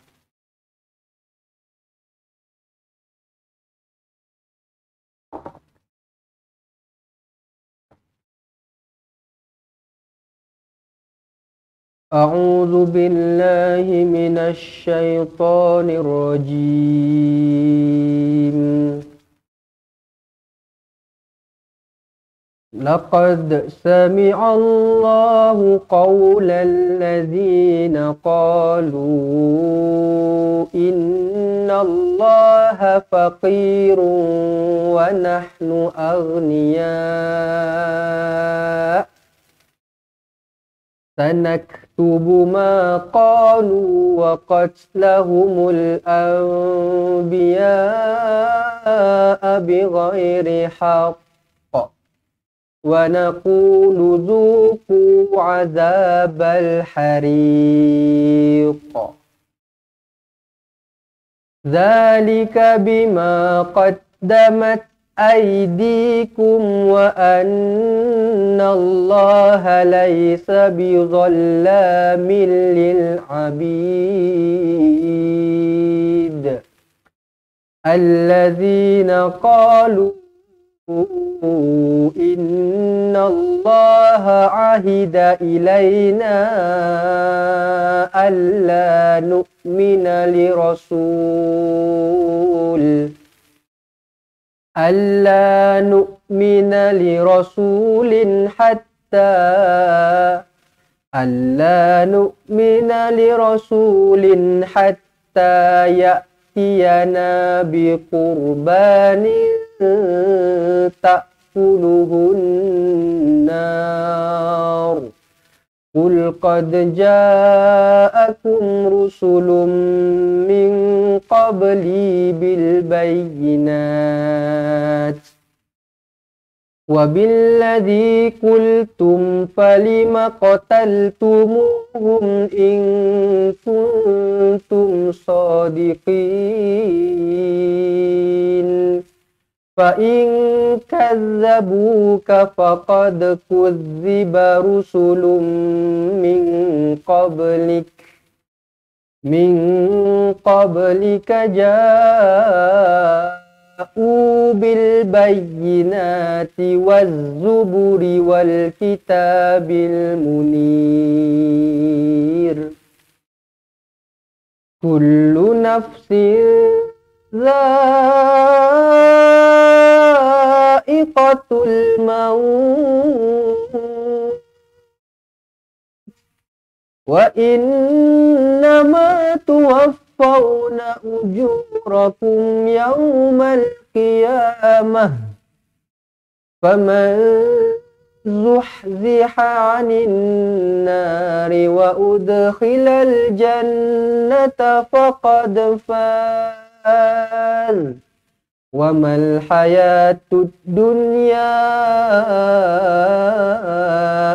أعوذ بالله من الشيطان الرجيم. لقد سمع الله قول الذين قالوا إن الله فقير ونحن أغنياء سنكتب ما قالوا وقتلهم الأنبياء بغير حق ونقول ذوقوا عذاب الحريق ذلك بما قدمت أيديكم وأن الله ليس بظلام للعبيد الذين قالوا إن الله عهد إلينا ألا نؤمن لرسول حتى يأتينا بقربان تأكله النار قل قد جاءكم رسل من قبلي بالبينات وبالذي قلتم فلم قتلتموهم إن كنتم صادقين فإن كذبوك فقد كذب رسل من قبلك جاءوا بالبينات والزبر والكتاب المنير كل نفس ذائقة الموت وإنما توفون أجوركم يوم القيامة فمن زحزح عن النار وأدخل الجنة فقد فاز wa mal hayatud dunya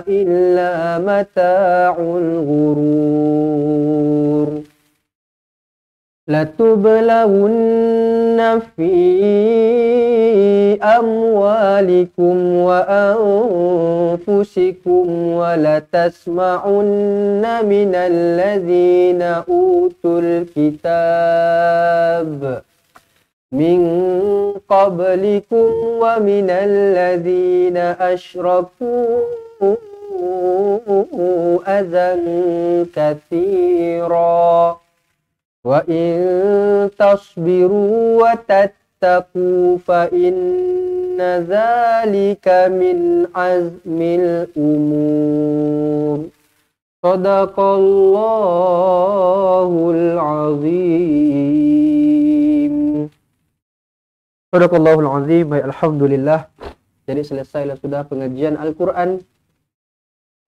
illa mata'ul ghurur. Latublawunna fi amwalikum wa anfusikum wa latasma'unna minal ladzina utul kitab min qablikum wa minal ladzina asyraku adzan katsira wa in tasbiru wa tattaqu fa inna dzalika min azmil umur. Shadaqallahul azim. Shadaqallahul azim. Baik, alhamdulillah. Jadi selesailah sudah pengajian Al-Quran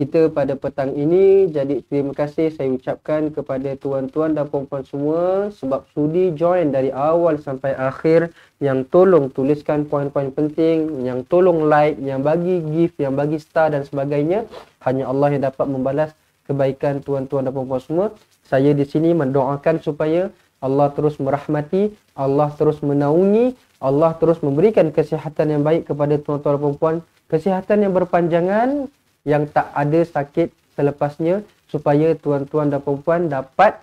kita pada petang ini. Jadi terima kasih saya ucapkan kepada tuan-tuan dan puan-puan semua sebab sudi join dari awal sampai akhir, yang tolong tuliskan poin-poin penting, yang tolong like, yang bagi gift, yang bagi star dan sebagainya. Hanya Allah yang dapat membalas kebaikan tuan-tuan dan puan-puan semua. Saya di sini mendoakan supaya Allah terus merahmati, Allah terus menaungi, Allah terus memberikan kesihatan yang baik kepada tuan-tuan dan puan-puan, kesihatan yang berpanjangan, yang tak ada sakit selepasnya, supaya tuan-tuan dan puan-puan dapat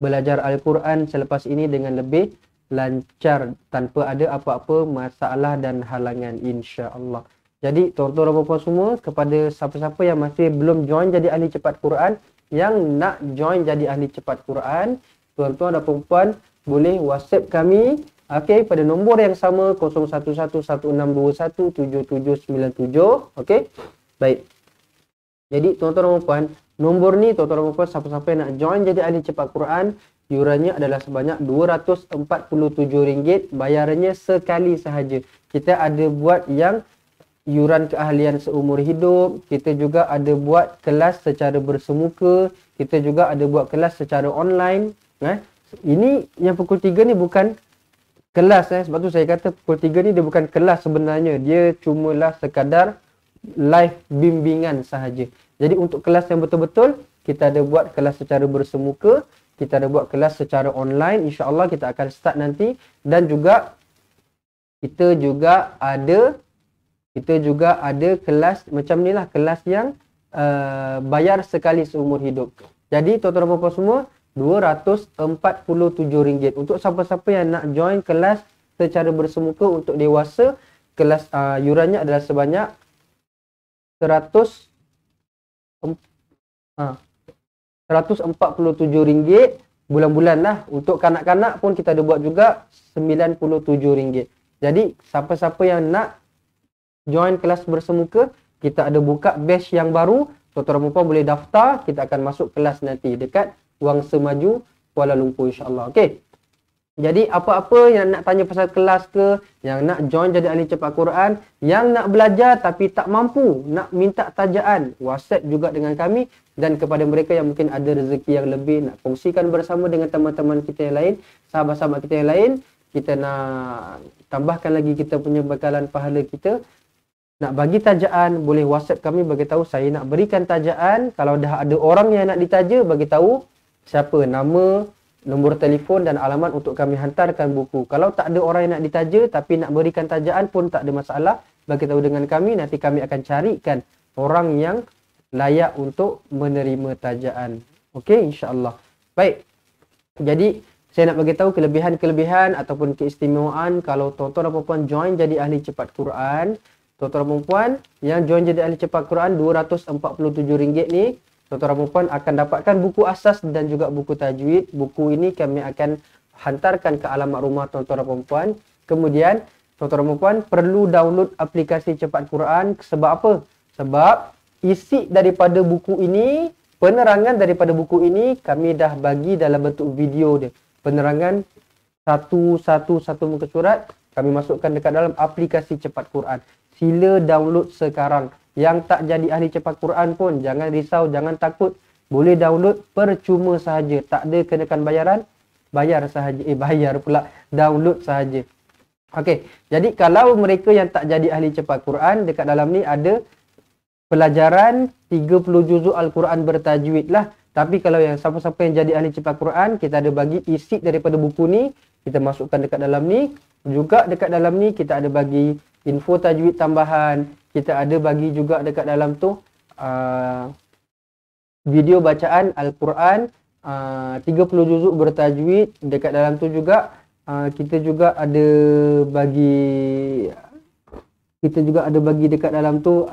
belajar Al-Quran selepas ini dengan lebih lancar tanpa ada apa-apa masalah dan halangan, insya-Allah. Jadi tuan-tuan dan puan-puan semua, kepada siapa-siapa yang masih belum join jadi ahli cepat Quran, yang nak join jadi ahli cepat Quran, tuan-tuan dan puan-puan boleh WhatsApp kami, okey, pada nombor yang sama 0111621777, okey. Baik. Jadi tuan-tuan dan puan, nombor ni tuan-tuan dan puan, siapa-siapa yang nak join jadi ahli cepat Quran, iurannya adalah sebanyak RM247, bayarannya sekali sahaja. Kita ada buat yang iuran keahlian seumur hidup, kita juga ada buat kelas secara bersemuka, kita juga ada buat kelas secara online. Ini yang pukul 3 ni bukan kelas, sebab tu saya kata pukul 3 ni dia bukan kelas sebenarnya, dia cumalah sekadar live bimbingan sahaja. Jadi untuk kelas yang betul-betul, kita ada buat kelas secara bersemuka, kita ada buat kelas secara online, insya-Allah kita akan start nanti. Dan juga kita juga ada kelas macam ni lah, kelas yang bayar sekali seumur hidup. Jadi tuan-tuan dan puan semua, RM247. Untuk siapa-siapa yang nak join kelas secara bersemuka untuk dewasa, kelas iurannya adalah sebanyak RM147 bulan-bulan lah. Untuk kanak-kanak pun kita ada buat juga RM97. Jadi siapa-siapa yang nak join kelas bersemuka, kita ada buka batch yang baru, tuan-tuan dan puan boleh daftar, kita akan masuk kelas nanti dekat Wangsa Maju, Kuala Lumpur, insya-Allah. Okey. Jadi apa-apa yang nak tanya pasal kelas ke, yang nak join jadi ahli cepat Quran, yang nak belajar tapi tak mampu, nak minta tajaan, WhatsApp juga dengan kami. Dan kepada mereka yang mungkin ada rezeki yang lebih, nak kongsikan bersama dengan teman-teman kita yang lain, sahabat-sahabat kita yang lain, kita nak tambahkan lagi kita punya bekalan pahala kita, nak bagi tajaan, boleh WhatsApp kami, bagi tahu saya nak berikan tajaan. Kalau dah ada orang yang nak ditaja, bagi tahu siapa, nama, nombor telefon dan alamat untuk kami hantarkan buku. Kalau tak ada orang yang nak ditaja tapi nak berikan tajaan pun tak ada masalah, bagi tahu dengan kami, nanti kami akan carikan orang yang layak untuk menerima tajaan. Okey, insya-Allah. Baik. Jadi saya nak bagi tahu kelebihan-kelebihan ataupun keistimewaan kalau tuan-tuan dan puan join jadi ahli cepat Quran. Tuan-tuan dan puan yang join jadi ahli cepat Quran, RM247 ni, tuan-tuan dan puan akan dapatkan buku asas dan juga buku tajwid. Buku ini kami akan hantarkan ke alamat rumah tuan-tuan dan puan. Kemudian tuan-tuan dan puan perlu download aplikasi cepat Quran. Sebab apa? Sebab isi daripada buku ini, penerangan daripada buku ini kami dah bagi dalam bentuk video dia. Penerangan satu muka surat kami masukkan dekat dalam aplikasi cepat Quran. Sila download sekarang. Yang tak jadi ahli cepat Quran pun jangan risau, jangan takut. Boleh download percuma sahaja. Tak ada kenakan bayaran. bayar sahaja. Bayar pula, download sahaja. Okey, jadi kalau mereka yang tak jadi ahli cepat Quran, dekat dalam ni ada pelajaran 30 juzuk Al-Quran bertajwid lah. Tapi kalau yang siapa-siapa yang jadi ahli cepat Quran, kita ada bagi isi daripada buku ni, kita masukkan dekat dalam ni. Juga dekat dalam ni kita ada bagi info tajwid tambahan. Kita ada bagi juga dekat dalam tu video bacaan Al-Quran 30 juzuk bertajwid. Dekat dalam tu juga kita juga ada bagi dekat dalam tu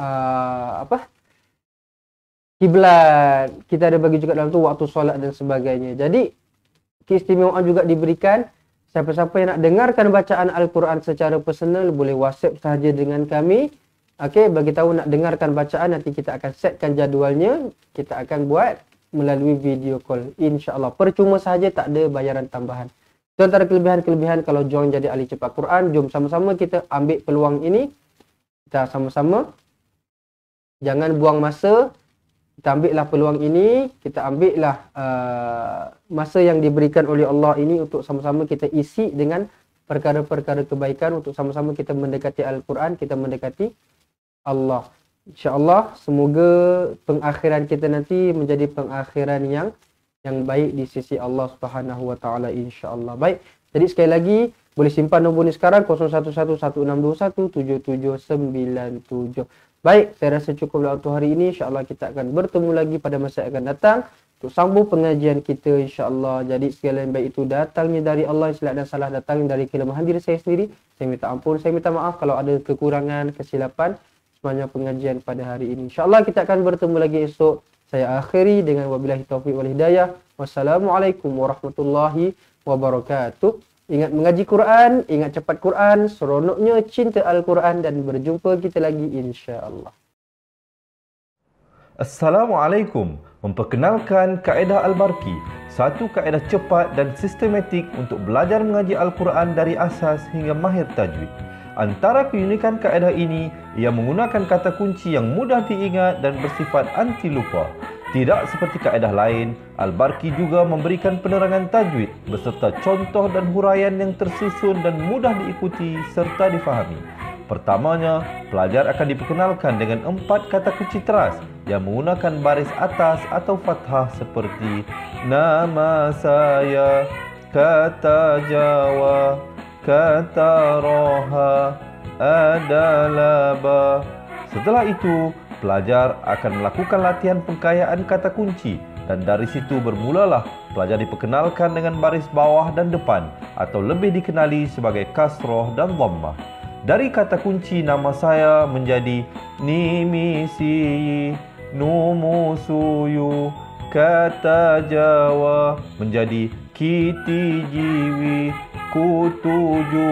kiblat. Kita ada bagi juga dalam tu waktu solat dan sebagainya. Jadi keistimewaan juga diberikan. Siapa-siapa yang nak dengarkan bacaan Al-Quran secara personal boleh WhatsApp sahaja dengan kami. Okey, bagi tahu nak dengarkan bacaan, nanti kita akan setkan jadualnya. Kita akan buat melalui video call, insya-Allah. Percuma sahaja, tak ada bayaran tambahan. Itu antara kelebihan-kelebihan kalau join jadi ahli cepat Quran. Jom sama-sama kita ambil peluang ini. Kita sama-sama jangan buang masa. Kita ambillah peluang ini, kita ambillah masa yang diberikan oleh Allah ini untuk sama-sama kita isi dengan perkara-perkara kebaikan, untuk sama-sama kita mendekati Al-Quran, kita mendekati Allah. InsyaAllah, semoga pengakhiran kita nanti menjadi pengakhiran yang baik di sisi Allah Subhanahu Wa Taala, insyaAllah. Baik, jadi sekali lagi boleh simpan nombor ni sekarang 0111621797. Baik, saya rasa cukuplah untuk hari ini. InsyaAllah kita akan bertemu lagi pada masa yang akan datang untuk sambung pengajian kita, insyaAllah. Jadi segala yang baik itu datangnya dari Allah, silap dan salah datangnya dari kelemahan diri saya sendiri. Saya minta ampun, saya minta maaf kalau ada kekurangan, kesilapan sepanjang pengajian pada hari ini. InsyaAllah kita akan bertemu lagi esok. Saya akhiri dengan wabillahi taufiq wal hidayah. Wassalamualaikum warahmatullahi wabarakatuh. Ingat mengaji Quran, ingat cepat Quran, seronoknya cinta Al-Quran, dan berjumpa kita lagi insya-Allah. Assalamualaikum. Memperkenalkan kaedah Al-Barki, satu kaedah cepat dan sistematik untuk belajar mengaji Al-Quran dari asas hingga mahir tajwid. Antara keunikan kaedah ini, ia menggunakan kata kunci yang mudah diingat dan bersifat anti lupa. Tidak seperti kaedah lain, Al-Barki juga memberikan penerangan tajwid beserta contoh dan huraian yang tersusun dan mudah diikuti serta difahami. Pertamanya, pelajar akan diperkenalkan dengan 4 kata kunci teras yang menggunakan baris atas atau fathah seperti nama saya, kata Jawa, kata Roha, adalah ba. Setelah itu, pelajar akan melakukan latihan pengkayaan kata kunci, dan dari situ bermulalah pelajar diperkenalkan dengan baris bawah dan depan, atau lebih dikenali sebagai kasroh dan dhammah. Dari kata kunci nama saya menjadi nimisi, numusuyu. Kata Jawa menjadi kiti jiwi, kutuju.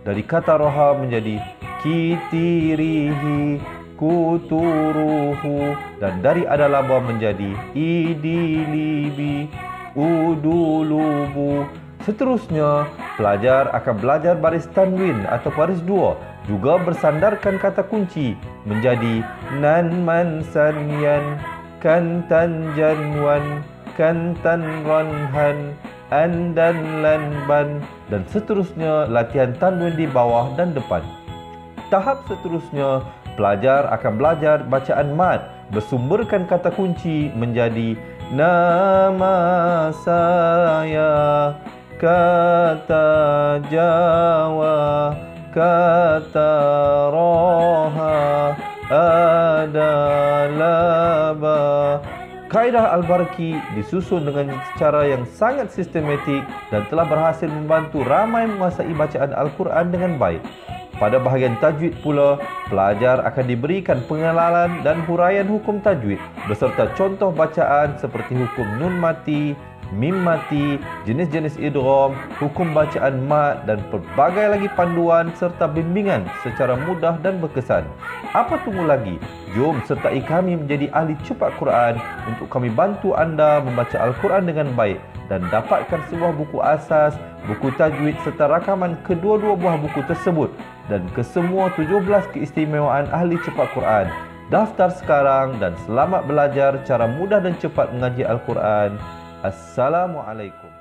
Dari kata roha menjadi kitirihi, kuturuhu. Dan dari adalaba menjadi idilibi, udulubu. Seterusnya, pelajar akan belajar baris tanwin atau baris dua, juga bersandarkan kata kunci menjadi nan man sanyan, kantan janwan, kantan ranhan, andan lanban, dan seterusnya latihan tanwin di bawah dan depan. Tahap seterusnya, pelajar akan belajar bacaan mad bersumberkan kata kunci menjadi nama saya, kata Jawa, kata Roha, adalah ba. Kaedah Al-Barki disusun dengan cara yang sangat sistematik dan telah berhasil membantu ramai menguasai bacaan Al-Quran dengan baik. Pada bahagian tajwid pula, pelajar akan diberikan pengenalan dan huraian hukum tajwid beserta contoh bacaan seperti hukum nun mati, mim mati, jenis-jenis idgham, hukum bacaan mat, dan pelbagai lagi panduan serta bimbingan secara mudah dan berkesan. Apa tunggu lagi? Jom sertai kami menjadi ahli cepat Quran untuk kami bantu anda membaca Al-Quran dengan baik dan dapatkan sebuah buku asas, buku tajwid serta rakaman kedua-dua buah buku tersebut dan kesemua 17 keistimewaan ahli cepat Quran. Daftar sekarang dan selamat belajar cara mudah dan cepat mengaji Al-Quran. Assalamualaikum.